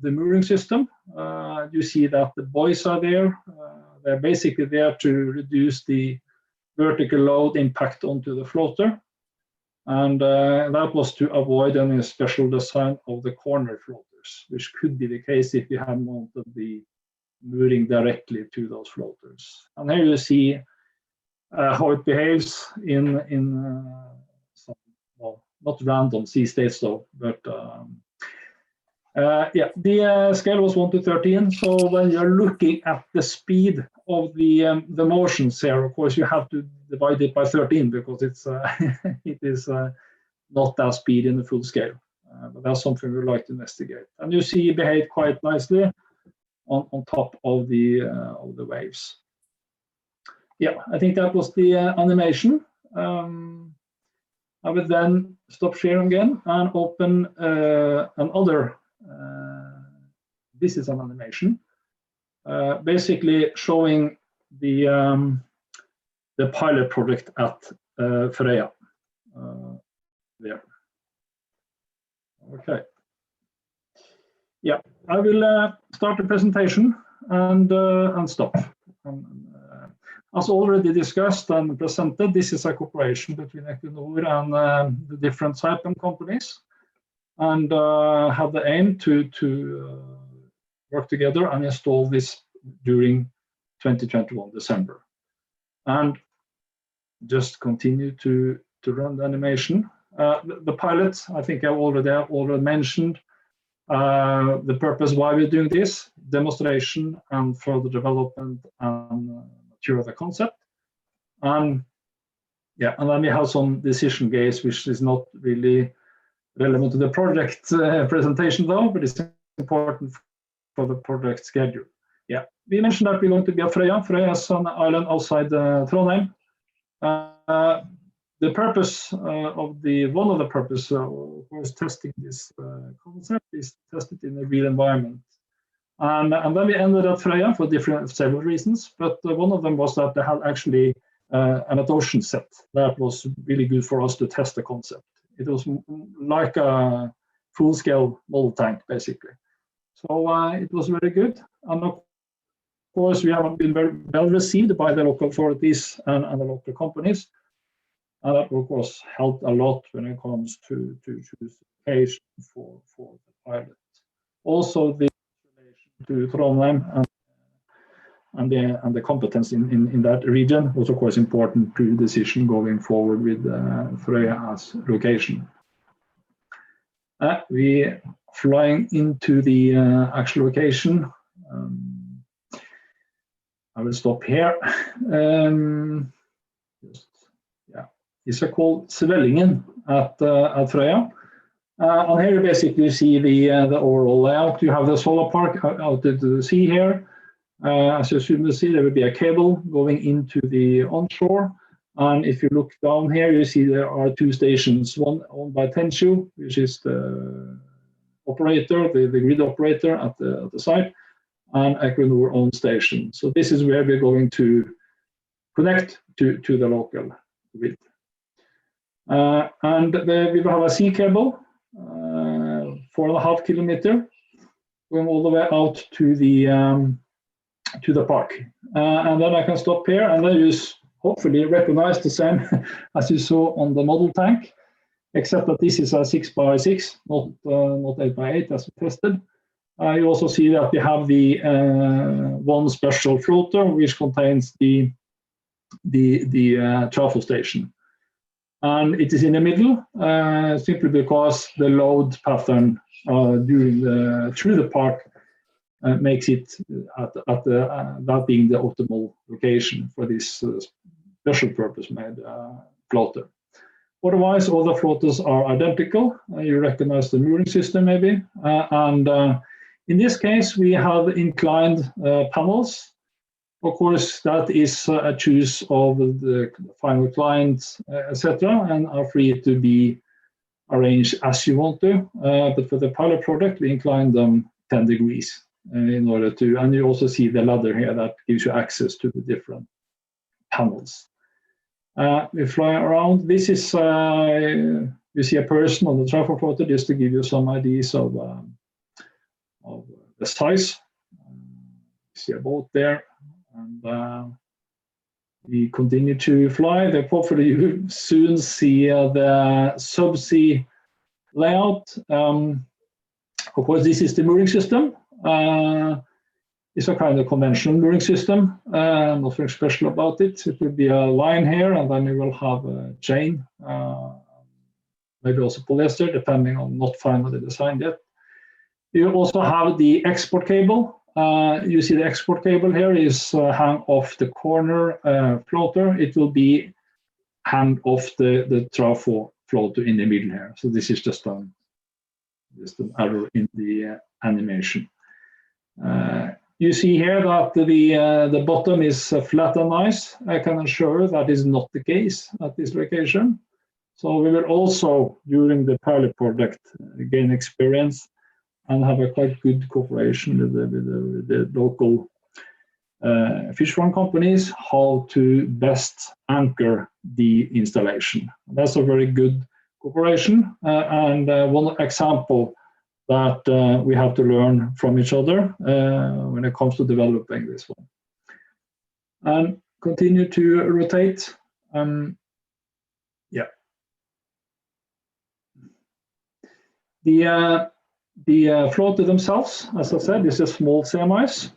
Speaker 4: mooring system. You see that the buoys are there. They're basically there to reduce the vertical load impact onto the floater. And that was to avoid any special design of the corner floaters, which could be the case if you had mounted the mooring directly to those floaters. And here you see how it behaves in some, well, not random sea states though, but yeah, the scale was 1 to 13. So when you're looking at the speed of the motions here, of course, you have to divide it by 13 because it's it is not that speed in the full scale. But that's something we'd like to investigate. And you see it behave quite nicely on top of the waves. Yeah, I think that was the animation. I will then stop sharing again and open another. This is an animation, basically showing the pilot project at Frøya. There. Okay. Yeah, I will start the presentation and stop. As already discussed and presented, this is a cooperation between Equinor and the different Saipem companies, and have the aim to work together and install this during 2021 December. And just continue to run the animation. The pilot, I think I already mentioned the purpose why we're doing this, demonstration and further development and mature the concept. Yeah, and then we have some decision gaze, which is not really relevant to the project presentation though, but it's important for the project schedule. Yeah, we mentioned that we're going to be at Frøya. Frøya is an island outside Trondheim. The purpose one of the purpose was testing this concept is tested in a real environment. And then we ended at Frøya for several reasons, but one of them was that they had actually an ocean set that was really good for us to test the concept. It was like a full-scale model tank, basically. So it was very good. And of course, we have been very well received by the local authorities and the local companies. And that, of course, helped a lot when it comes to choose location for the pilot. Also, the relation to Trondheim and the competence in that region was, of course, important to the decision going forward with Frøya as location. We flying into the actual location. I will stop here. It's called Svellingen at Frøya. And here you basically see the overall layout. You have the solar park out to the sea here. As you soon will see, there will be a cable going into the onshore. And if you look down here, you see there are two stations, one owned by Tenshu, which is the operator, the grid operator at the site, and Equinor owned station. So this is where we're going to connect to the local grid. And we will have a sea cable, 4.5 kilometers, going all the way out to the park. And then I can stop here, and then you hopefully recognize the same as you saw on the model tank, except that this is a 6x6, not 8x8 as we tested. You also see that we have the one special floater which contains the trafo station, and it is in the middle simply because the load pattern through the park makes it that being the optimal location for this special purpose made floater. Otherwise, all the floaters are identical. You recognize the mooring system maybe. In this case, we have inclined panels. Of course, that is a choice of the final client, etc., and are free to be arranged as you want to. But for the pilot product, we incline them 10 degrees in order to, and you also see the ladder here that gives you access to the different panels. We fly around. This is, you see a person on the travel floater just to give you some ideas of the size. You see a boat there. And we continue to fly. Hopefully you soon see the subsea layout. Of course, this is the mooring system. It's a kind of conventional mooring system. Nothing special about it. It will be a line here, and then you will have a chain, maybe also polyester, depending on not finally designed yet. You also have the export cable. You see the export cable here is hang off the corner floater. It will be hang off the trafo floater in the middle here. So this is just an error in the animation. You see here that the bottom is flat and nice. I can assure that is not the case at this location. So we will also, during the pilot project, gain experience and have a quite good cooperation with the local fish farm companies, how to best anchor the installation. That's a very good cooperation, and one example that we have to learn from each other when it comes to developing this one. And continue to rotate. Yeah. The floater themselves, as I said, is a small semis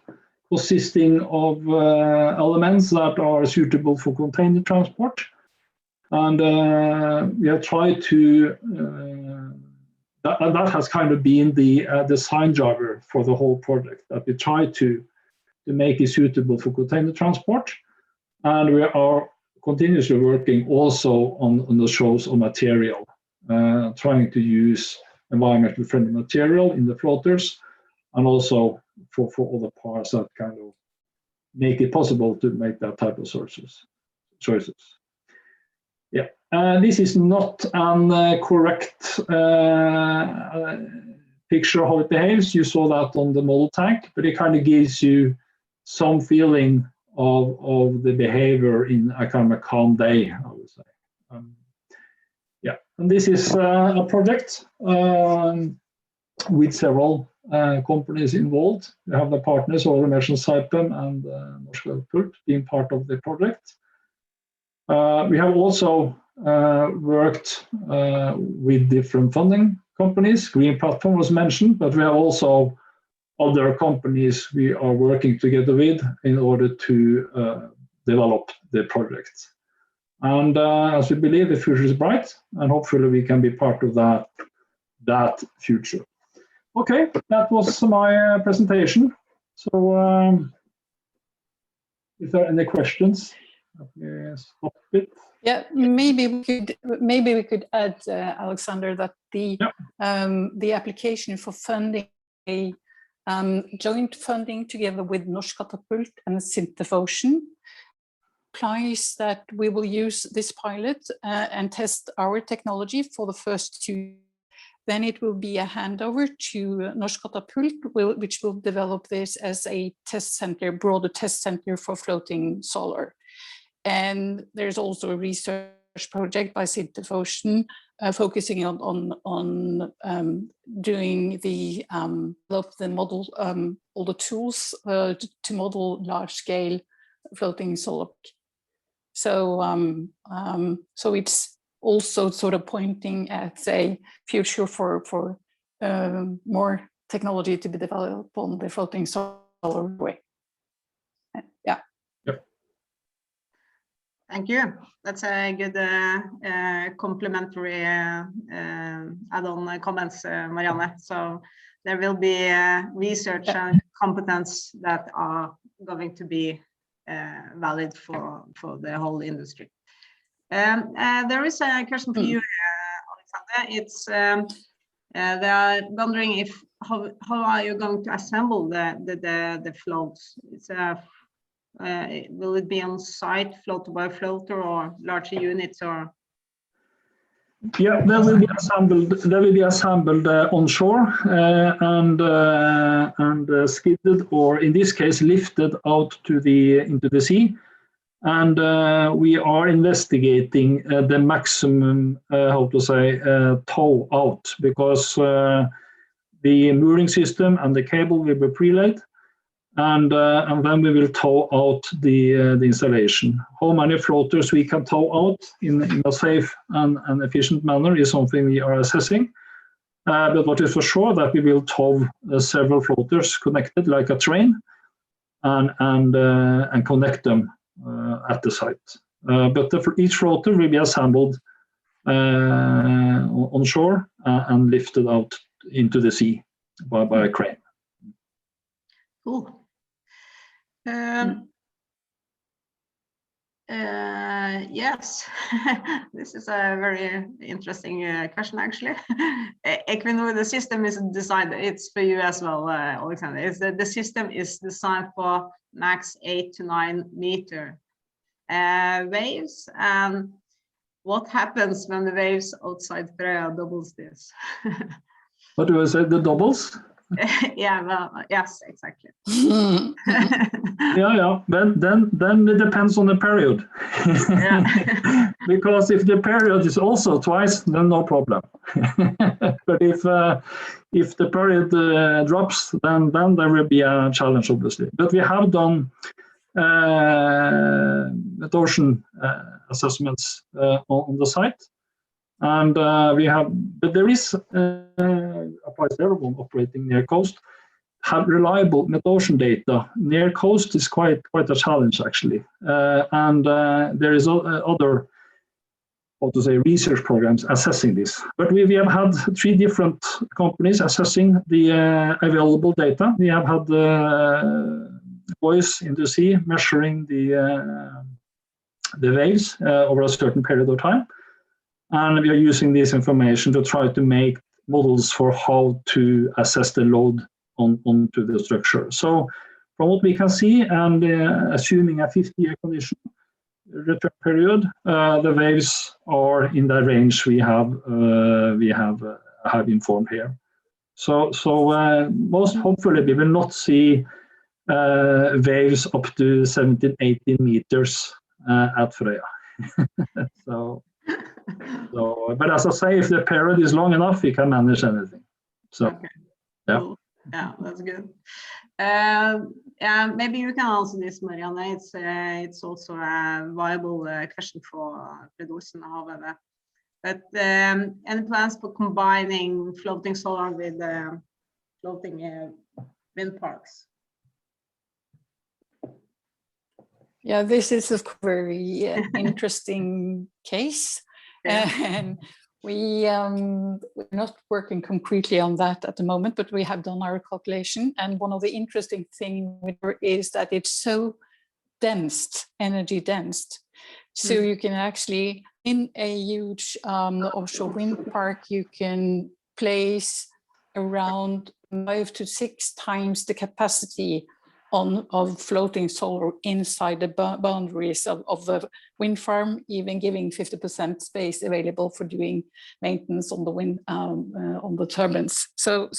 Speaker 4: consisting of elements that are suitable for container transport. And we have tried to, that has kind of been the design driver for the whole project, that we try to make it suitable for container transport. And we are continuously working also on the shows of material, trying to use environmentally friendly material in the floaters, and also for other parts that kind of make it possible to make that type of choices. Yeah, this is not a correct picture of how it behaves. You saw that on the model tank, but it kind of gives you some feeling of the behavior in a kind of a calm day, I would say. Yeah, and this is a project with several companies involved. We have the partners, Automation Saipem and Norsk Pult, being part of the project. We have also worked with different funding companies. Green Platform was mentioned, but we have also other companies we are working together with in order to develop the project. And as we believe the future is bright, and hopefully we can be part of that future. Okay, that was my presentation. So if there are any questions, stop it.
Speaker 5: Yeah, maybe we could add, Alexander, that the application for funding a joint funding together with Norsk Katapult and Ocean implies that we will use this pilot and test our technology for the first 2. Then it will be a handover to Norsk Katapult, which will develop this as a test center, broader test center for floating solar. And there's also a research project by Ocean focusing on doing the model, all the tools to model large-scale floating solar. So so it's also sort of pointing at a future for more technology to be developed on the floating solar way. Yeah.
Speaker 4: Yep.
Speaker 1: Thank you. That's a good complementary add-on comments, Mariannne. So there will be research and competence that are going to be valid for the whole industry. There is a question for you, Alexander. It's they are wondering if how are you going to assemble the floats? It's will it be on site, floater by floater, or larger units, or?
Speaker 4: Yeah, they will be assembled. They will be assembled onshore and skidded, or in this case, lifted out to into the sea. And we are investigating the maximum, how to say, tow out, because the mooring system and the cable will be pre-laid, and then we will tow out the installation. How many floaters we can tow out in a safe and efficient manner is something we are assessing. But what is for sure that we will tow several floaters connected like a train, and connect them at the site. But each floater will be assembled on shore and lifted out into the sea by a crane.
Speaker 1: Cool. Yes, this is a very interesting question, actually. Equinor, the system is designed, it's for you as well, Alexander. The system is designed for max 8 to 9 meter waves. And what happens when the waves outside Frøya doubles this?
Speaker 4: What do I say, the doubles?
Speaker 1: Yeah, well, yes, exactly.
Speaker 4: Yeah. Then it depends on the period.
Speaker 1: Yeah.
Speaker 4: Because if the period is also twice, then no problem. But if the period drops, then there will be a challenge, obviously. But we have done Thøgersen assessments on the site. And but there is a price one operating near coast, have reliable metocean data. Near coast is quite a challenge, actually. And there is other, how to say, research programs assessing this. But we have had 3 different companies assessing the available data. We have had buoys in the sea measuring the waves over a certain period of time. And we are using this information to try to make models for how to assess the load onto the structure. So from what we can see, and assuming a 50-year condition return period, the waves are in the range we have informed here. So most hopefully we will not see waves up to 17-18 meters at Frøya. So, but as I say, if the period is long enough, we can manage anything. So,
Speaker 1: okay.
Speaker 4: Yeah.
Speaker 1: Cool. Yeah, that's good. Yeah, maybe you can answer this, Mariannne. It's also a viable question for Olsen, however. But any plans for combining floating solar with floating wind parks?
Speaker 5: Yeah, this is a very interesting case. Yeah. And we're not working concretely on that at the moment, but we have done our calculation. And one of the interesting things is that it's so dense, energy dense. So you can actually, in a huge offshore wind park, you can place around 5 to 6 times the capacity of floating solar inside the boundaries of the wind farm, even giving 50% space available for doing maintenance on the wind on the turbines. So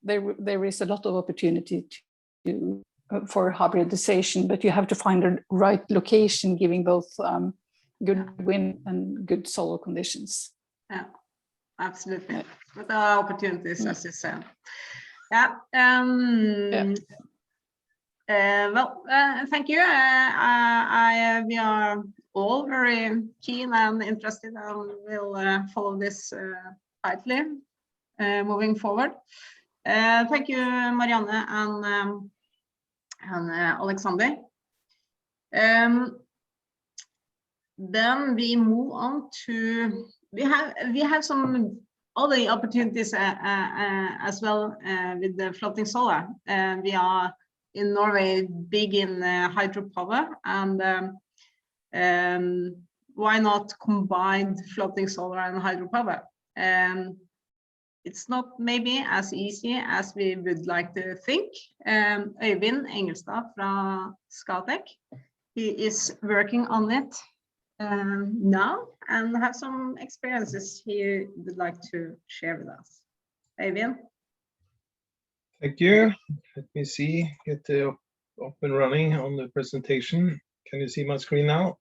Speaker 5: there is a lot of opportunity for hybridization, but you have to find the right location, giving both good wind and good solar conditions.
Speaker 1: Yeah, absolutely. Yeah. But there are opportunities, as you said. Yeah. Well, thank you. We are all very keen and interested, and we'll follow this tightly moving forward. Thank you, Mariannne and Alexander. Then we move on to we have some all the opportunities as well with the floating solar. We are in Norway big in hydropower, and why not combine floating solar and hydropower? It's not maybe as easy as we would like to think. Øyvind Engelstad from Scatec, he is working on it now and have some experiences he would like to share with us. Øyvind?
Speaker 6: Thank you. Let me see, get up and running on the presentation. Can you see my screen now?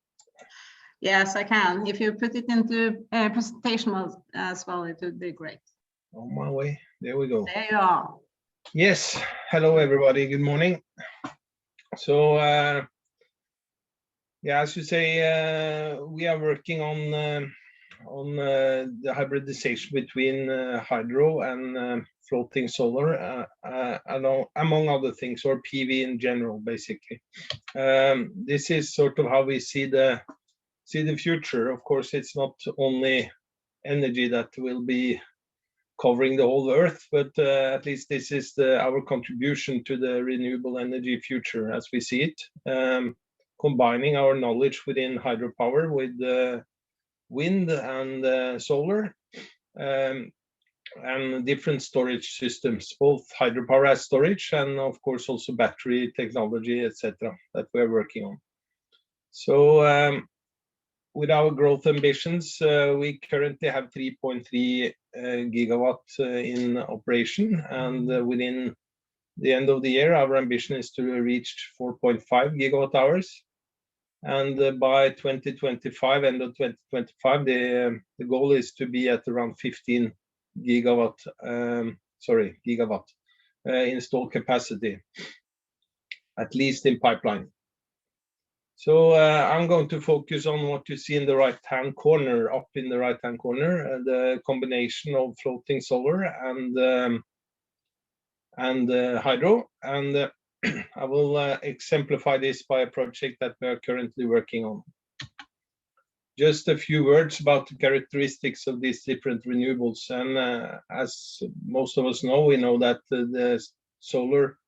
Speaker 1: Yes, I can. If you put it into presentation mode as well, it would be great.
Speaker 6: On my way. There we go.
Speaker 1: There you are.
Speaker 6: Yes. Hello, everybody. Good morning. So, yeah, as you say, we are working on the hybridization between hydro and floating solar, among other things, or PV in general, basically. This is sort of how we see the future. Of course, it's not only energy that will be covering the whole earth, but at least this is our contribution to the renewable energy future as we see it, combining our knowledge within hydropower with wind and solar, and different storage systems, both hydropower as storage and of course also battery technology, etc., that we're working on. So with our growth ambitions, we currently have 3.3 gigawatt in operation, and within the end of the year, our ambition is to reach 4.5 gigawatt hours. And by 2025, end of 2025, the goal is to be at around 15 gigawatt installed capacity, at least in pipeline. So I'm going to focus on what you see in the right-hand corner, up in the right-hand corner, the combination of floating solar and hydro. And I will exemplify this by a project that we are currently working on. Just a few words about the characteristics of these different renewables. And as most of us know, we know that the solar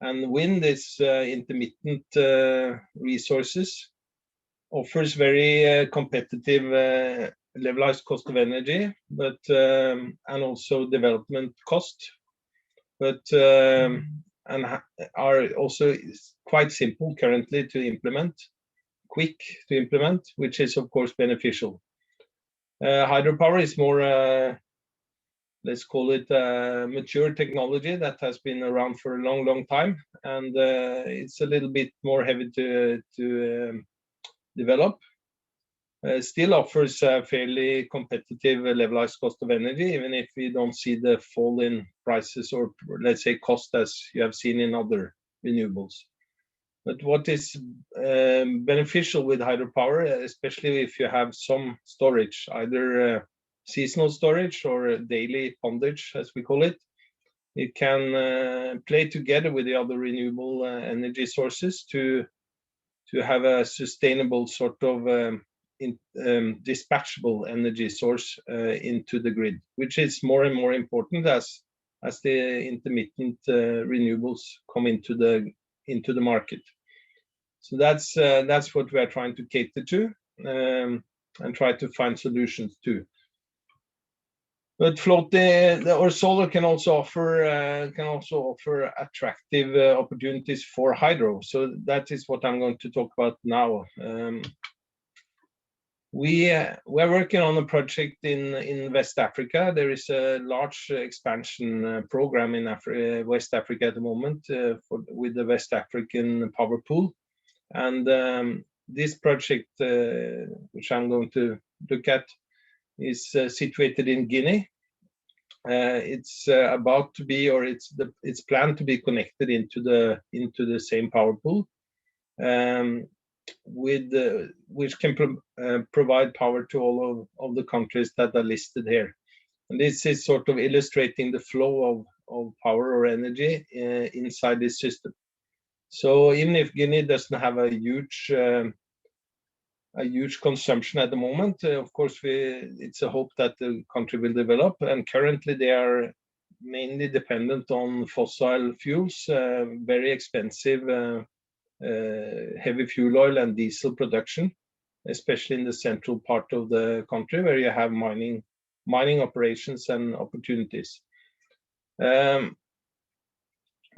Speaker 6: and wind is intermittent resources, offers very competitive levelized cost of energy, but and also development cost, but and are also quite simple currently to implement, quick to implement, which is of course beneficial. Hydropower is more let's call it mature technology that has been around for a long time, and it's a little bit more heavy to develop. Still offers a fairly competitive levelized cost of energy, even if we don't see the fall in prices or let's say cost as you have seen in other renewables. But what is beneficial with hydropower, especially if you have some storage, either seasonal storage or daily pondage, as we call it, it can play together with the other renewable energy sources to have a sustainable sort of dispatchable energy source into the grid, which is more and more important as the intermittent renewables come into the market. So that's what we are trying to cater to and try to find solutions to. But floating or solar can also offer attractive opportunities for hydro. So that is what I'm going to talk about now. We're working on a project in West Africa. There is a large expansion program in West Africa at the moment with the West African power pool, and this project, which I'm going to look at, is situated in Guinea. It's about to be, or it's planned to be connected into the same power pool, which can provide power to all of the countries that are listed here. And this is sort of illustrating the flow of power or energy inside this system. So even if Guinea doesn't have a huge a huge consumption at the moment. Of course, it's a hope that the country will develop, and currently they are mainly dependent on fossil fuels, very expensive heavy fuel oil and diesel production, especially in the central part of the country where you have mining operations and opportunities.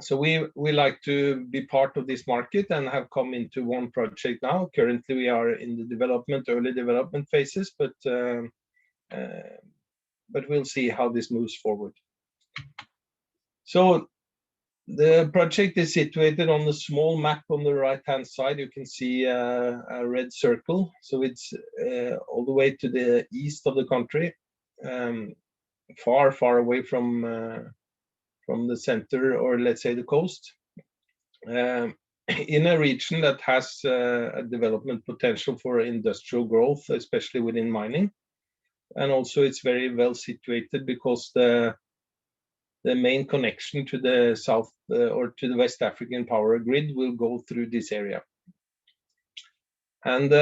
Speaker 6: So we like to be part of this market and have come into one project now. Currently we are in the early development phases, but we'll see how this moves forward. So the project is situated on the small map on the right-hand side. You can see a red circle. So it's all the way to the east of the country, far away from the center, or let's say the coast, in a region that has a development potential for industrial growth, especially within mining. And also it's very well situated because the main connection to the south or to the West African power grid will go through this area. And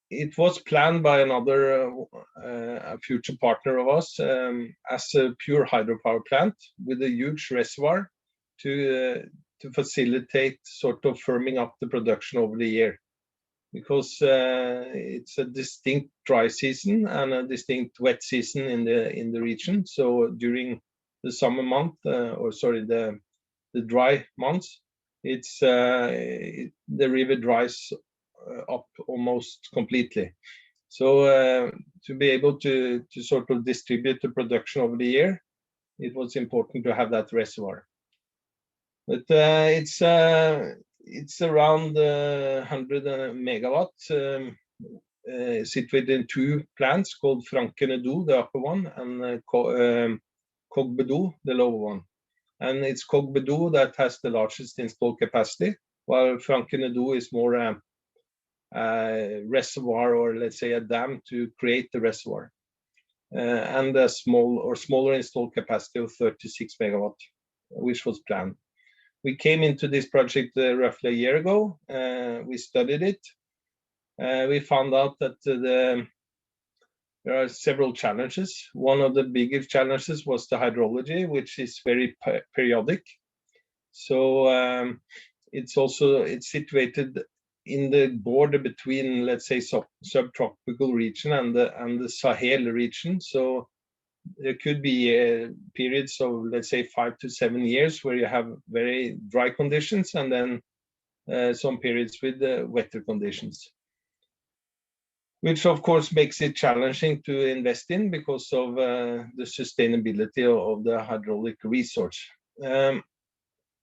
Speaker 6: it was planned by another a future partner of us as a pure hydropower plant with a huge reservoir to facilitate sort of firming up the production over the year, because it's a distinct dry season and a distinct wet season in the region. So during the summer month, the dry months, it's the river dries up almost completely. So to be able to sort of distribute the production over the year, it was important to have that reservoir. But it's around 100 megawatt, situated in two plants called Frankenedo, the upper one, and Kogbedo, the lower one. And it's Kogbedo that has the largest installed capacity, while Frankenedo is more a reservoir, or let's say a dam to create the reservoir, and a smaller installed capacity of 36 megawatt, which was planned. We came into this project roughly a year ago. We studied it. We found out that there are several challenges. One of the biggest challenges was the hydrology, which is very periodic. So it's situated in the border between, let's say, subtropical region and the Sahel region. So there could be periods of, let's say, 5 to 7 years where you have very dry conditions, and then some periods with wetter conditions, which of course makes it challenging to invest in because of the sustainability of the hydraulic resource.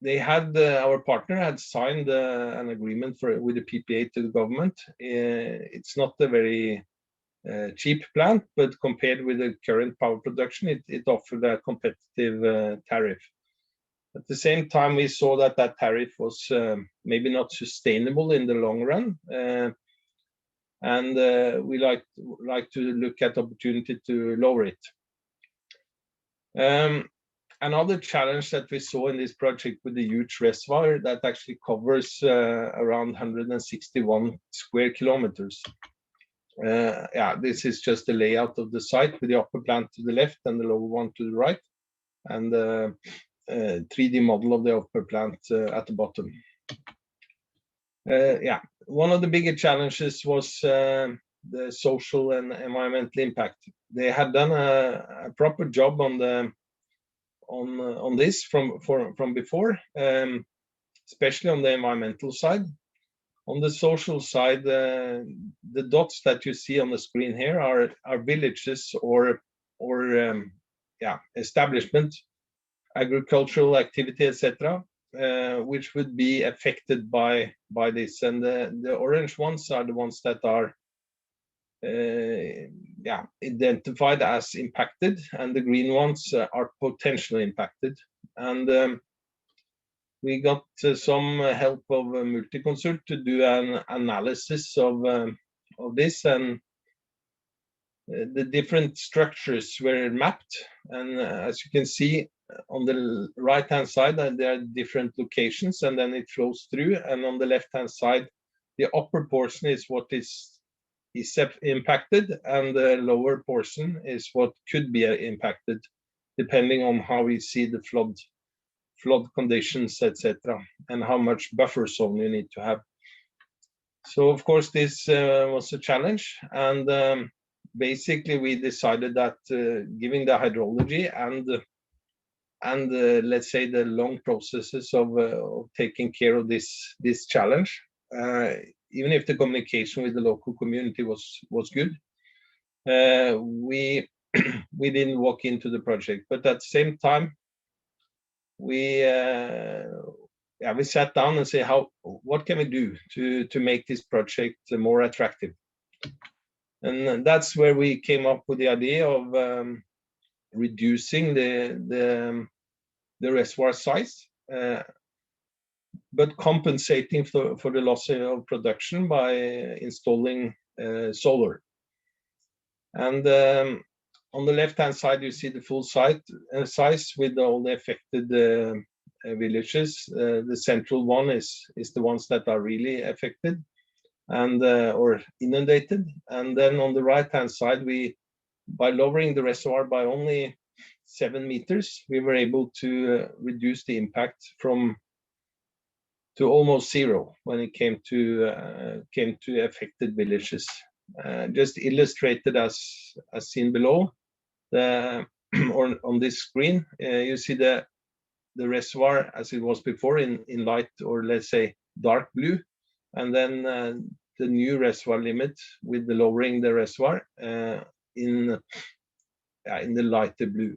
Speaker 6: Our partner had signed an agreement with the PPA to the government. It's not a very cheap plant, but compared with the current power production, it offered a competitive tariff. At the same time, we saw that tariff was maybe not sustainable in the long run, and we like to look at opportunity to lower it. Another challenge that we saw in this project with the huge reservoir that actually covers around 161 square kilometers. This is just the layout of the site with the upper plant to the left and the lower one to the right, and the 3D model of the upper plant at the bottom. One of the bigger challenges was the social and environmental impact. They had done a proper job on this from before, especially on the environmental side. On the social side, the dots that you see on the screen here are villages or establishment, agricultural activity, etc., which would be affected by this. And the orange ones are the ones that are identified as impacted, and the green ones are potentially impacted. And we got some help of Multiconsult to do an analysis of this, and the different structures were mapped. And as you can see on the right hand side, there are different locations, and then it flows through. And on the left hand side, the upper portion is what is impacted, and the lower portion is what could be impacted, depending on how we see the flood conditions, etc., and how much buffer zone you need to have. So of course this was a challenge, and basically we decided that given the hydrology and let's say the long processes of taking care of this challenge, even if the communication with the local community was good, we we didn't walk into the project. But at the same time, we sat down and say, what can we do to make this project more attractive? And that's where we came up with the idea of reducing the reservoir size, but compensating for the loss of production by installing solar. And on the left-hand side, you see the full size with all the affected villages. The central one is the ones that are really affected and or inundated. And then on the right-hand side, by lowering the reservoir by only 7 meters, we were able to reduce the impact to almost zero when it came to affected villages. Just illustrated as seen below, or on this screen, you see the reservoir as it was before in light, or let's say dark blue, and then the new reservoir limit with the lowering the reservoir in the lighter blue.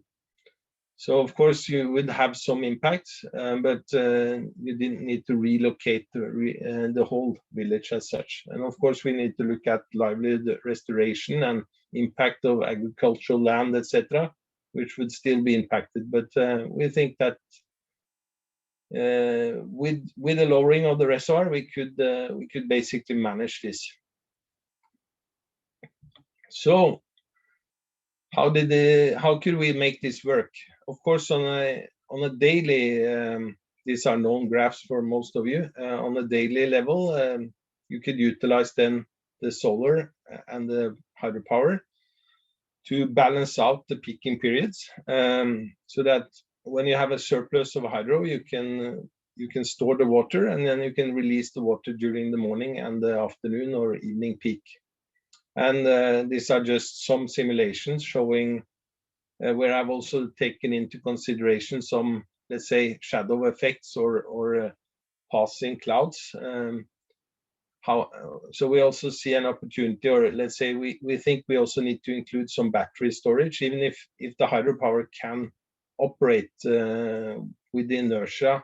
Speaker 6: So of course you would have some impact, but you didn't need to relocate the whole village as such. And of course we need to look at livelihood restoration and impact of agricultural land, etc., which would still be impacted. But we think that with the lowering of the reservoir, we could basically manage this. So how could we make this work? Of course, on a daily, these are known graphs for most of you. On a daily level, you could utilize then the solar and the hydropower to balance out the peaking periods, so that when you have a surplus of hydro, you can store the water, and then you can release the water during the morning and the afternoon or evening peak. And these are just some simulations showing where I've also taken into consideration some, let's say, shadow effects or passing clouds. So we also see an opportunity, or let's say we think we also need to include some battery storage, even if the hydropower can operate with the inertia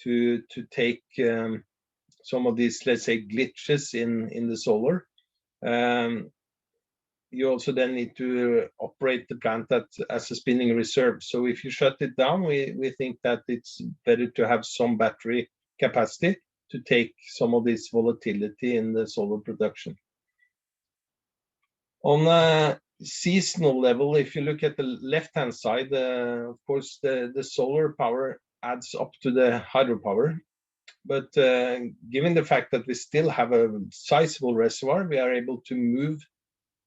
Speaker 6: to take some of these, let's say, glitches in the solar. You also then need to operate the plant as a spinning reserve. So if you shut it down, we think that it's better to have some battery capacity to take some of this volatility in the solar production. On a seasonal level, if you look at the left-hand side, of course, the solar power adds up to the hydropower. But given the fact that we still have a sizable reservoir, we are able to move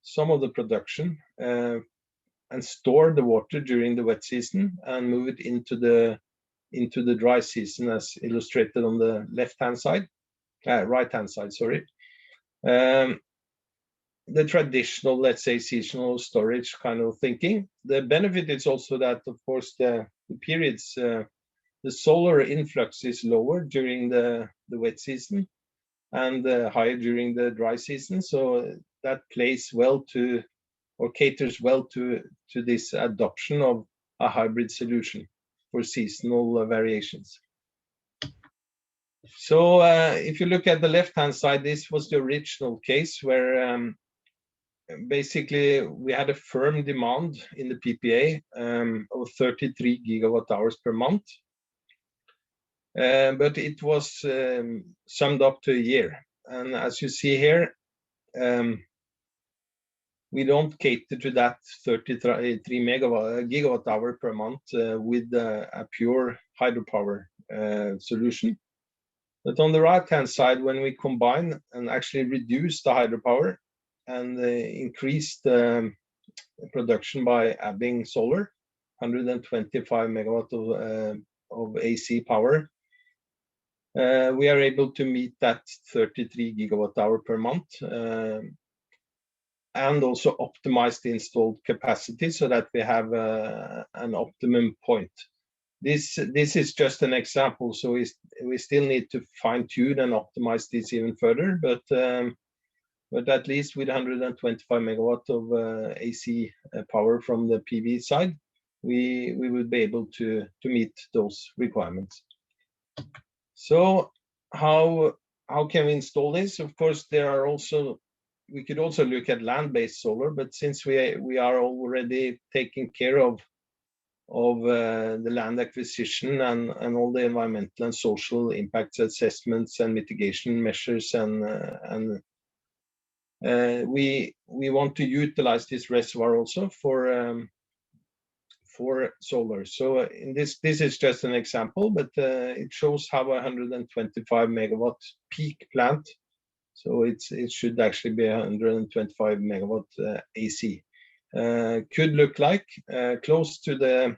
Speaker 6: some of the production and store the water during the wet season and move it into the dry season, as illustrated on the left-hand side, right-hand side, sorry. The traditional, let's say, seasonal storage kind of thinking. The benefit is also that, of course, the periods, the solar influx is lower during the wet season and higher during the dry season. So that plays well to, or caters well to this adoption of a hybrid solution for seasonal variations. So if you look at the left-hand side, this was the original case where basically we had a firm demand in the PPA of 33 gigawatt hours per month. But it was summed up to a year. And as you see here, we don't cater to that 33 gigawatt hour per month with a pure hydropower solution. But on the right-hand side, when we combine and actually reduce the hydropower and increase the production by adding solar, 125 megawatt of AC power, we are able to meet that 33 gigawatt hour per month, and also optimize the installed capacity so that we have an optimum point. This is just an example, so we still need to fine-tune and optimize this even further, but at least with 125 megawatt of AC power from the PV side, we will be able to meet those requirements. So how can we install this? Of course, we could also look at land-based solar, but since we are already taking care of the land acquisition and all the environmental and social impact assessments and mitigation measures, and we want to utilize this reservoir also for solar. So in this is just an example, but it shows how a 125 megawatt peak plant, so it should actually be 125 megawatt AC, could look like, close to the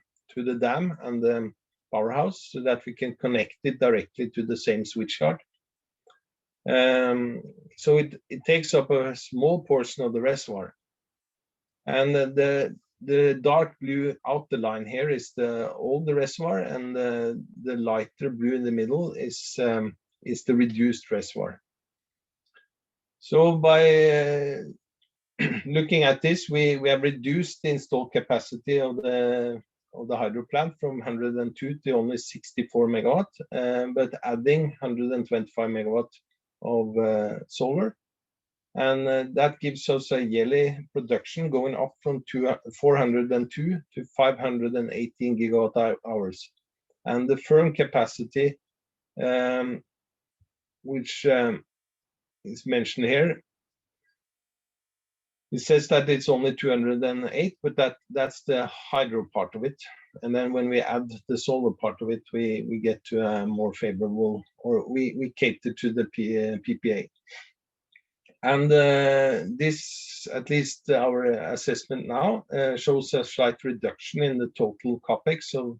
Speaker 6: dam and the powerhouse, so that we can connect it directly to the same switch yard. So it takes up a small portion of the reservoir, and the dark blue outer line here is the older reservoir, and the lighter blue in the middle is the reduced reservoir. So by looking at this, we have reduced the installed capacity of the hydro plant from 102 to only 64 megawatt, but adding 125 megawatt of solar. And that gives us a yearly production going up from 402 to 518 gigawatt hours. And the firm capacity, which is mentioned here, it says that it's only 208, but that's the hydro part of it. And then when we add the solar part of it, we get to a more favorable, or we cater to the PPA. And this, at least our assessment now, shows a slight reduction in the total capex. So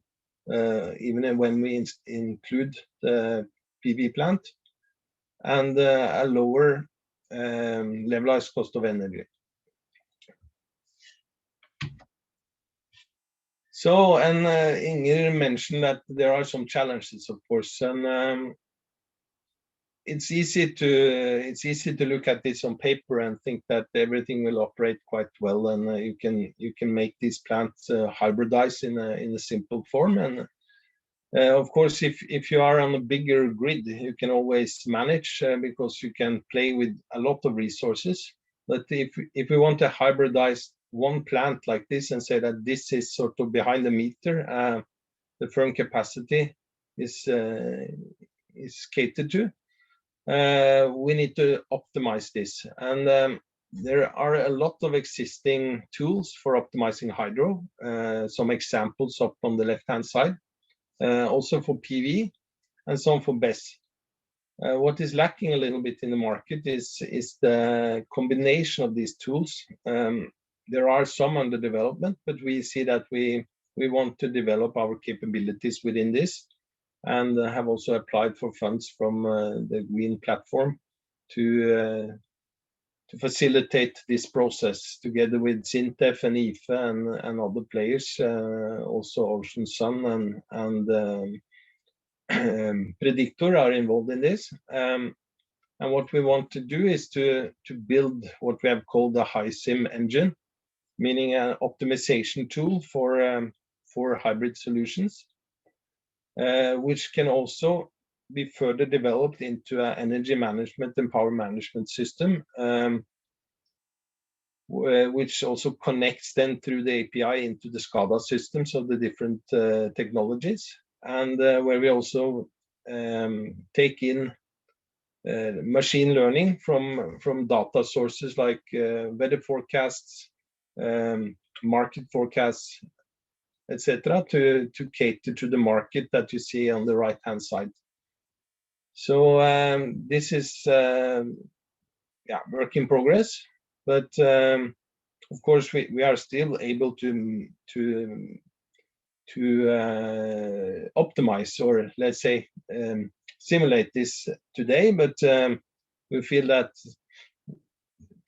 Speaker 6: even when we include the PV plant, and a lower levelized cost of energy. So, and Inger mentioned that there are some challenges, of course, and it's easy to look at this on paper and think that everything will operate quite well, and you can make these plants hybridize in a simple form. And of course, if you are on a bigger grid, you can always manage because you can play with a lot of resources. But if we want to hybridize one plant like this and say that this is sort of behind the meter, the firm capacity is catered to, we need to optimize this. And there are a lot of existing tools for optimizing hydro, some examples up on the left-hand side, also for PV and some for BESS. What is lacking a little bit in the market is the combination of these tools. There are some under development, but we see that we want to develop our capabilities within this, and have also applied for funds from the Green Platform to facilitate this process together with SINTEF and IFE and other players, also Ocean Sun and Predictor are involved in this. And what we want to do is to build what we have called the HySim engine, meaning an optimization tool for hybrid solutions, which can also be further developed into an energy management and power management system, which also connects then through the API into the SCADA systems of the different technologies, and where we also take in machine learning from data sources like weather forecasts, market forecasts, etc., to cater to the market that you see on the right-hand side. So this is yeah, work in progress, but of course we are still able to optimize, or let's say simulate this today, but we feel that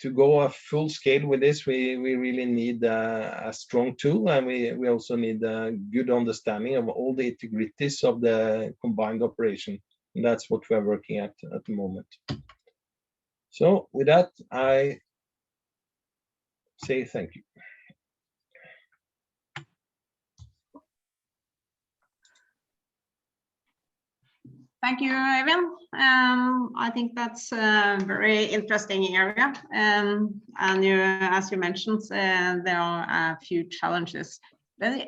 Speaker 6: to go a full scale with this, we really need a strong tool, and we also need a good understanding of all the integrities of the combined operation. And that's what we are working at the moment. So with that, I say thank you.
Speaker 1: Thank you, Øyvind. I think that's a very interesting area. And you, as you mentioned, there are a few challenges. But,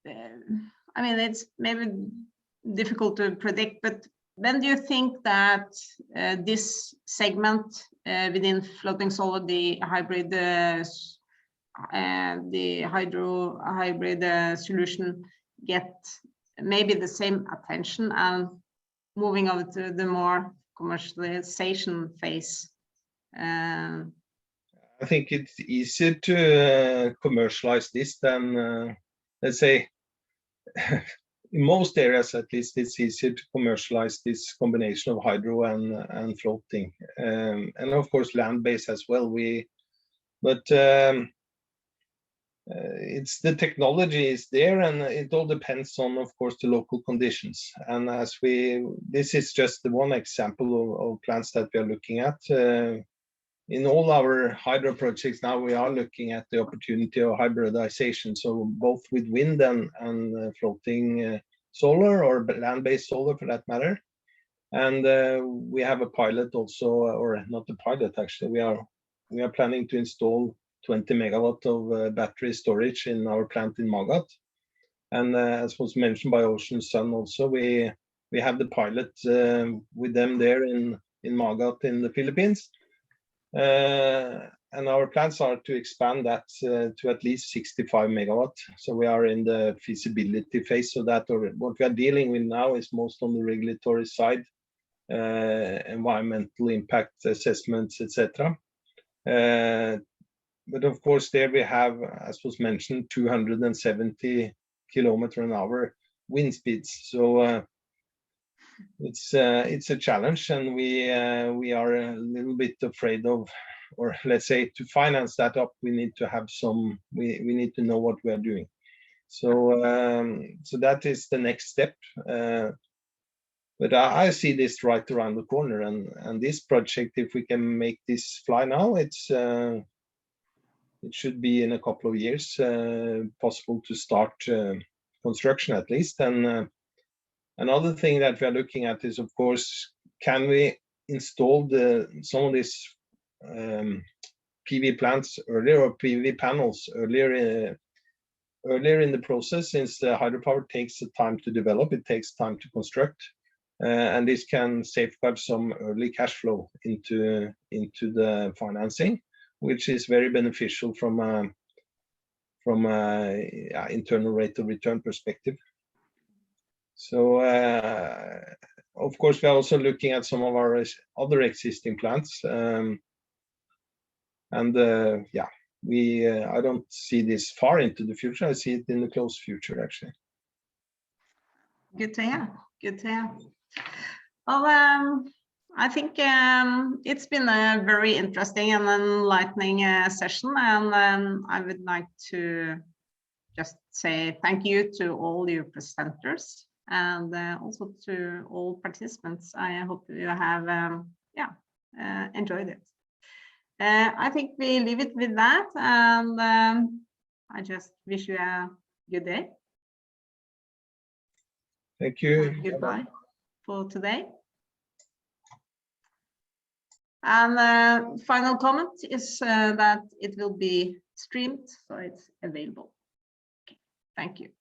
Speaker 1: I mean, it's maybe difficult to predict, but when do you think that this segment within floating solar, the hybrid, hybrid solution, get maybe the same attention and moving over to the more commercialization phase?
Speaker 6: I think it's easier to commercialize this than, let's say, in most areas at least, it's easier to commercialize this combination of hydro and floating, and of course land-based as well. It's the technology is there, and it all depends on, of course, the local conditions. And this is just the one example of plants that we are looking at. In all our hydro projects now, we are looking at the opportunity of hybridization, so both with wind and floating solar, or land-based solar for that matter. And we have a pilot also, or not a pilot actually. We are planning to install 20 megawatt of battery storage in our plant in Magat. And as was mentioned by Ocean Sun also, we have the pilot with them there in Magat in the Philippines. And our plans are to expand that to at least 65 megawatt. So we are in the feasibility phase of that, or what we are dealing with now is most on the regulatory side, environmental impact assessments, etc. But of course, there we have, as was mentioned, 270 km/h wind speeds. So it's a challenge, and we are a little bit afraid of, or let's say, to finance that up, we need to have some. We need to know what we are doing. So so that is the next step. But I see this right around the corner, and this project, if we can make this fly now, it should be in a couple of years possible to start construction at least. And another thing that we are looking at is, of course, can we install some of these PV plants earlier, or PV panels earlier in the process, since the hydropower takes the time to develop, it takes time to construct, and this can safeguard some early cash flow into the financing, which is very beneficial from a internal rate of return perspective. So of course, we are also looking at some of our other existing plants, and yeah, I don't see this far into the future. I see it in the close future, actually.
Speaker 1: Good to hear. Good to hear. Well, I think it's been a very interesting and enlightening session, and I would like to just say thank you to all your presenters, and also to all participants. I hope you have enjoyed it. I think we leave it with that, and I just wish you a good day.
Speaker 6: Thank you.
Speaker 1: And goodbye for today. And final comment is that it will be streamed, so it's available. Okay. Thank you.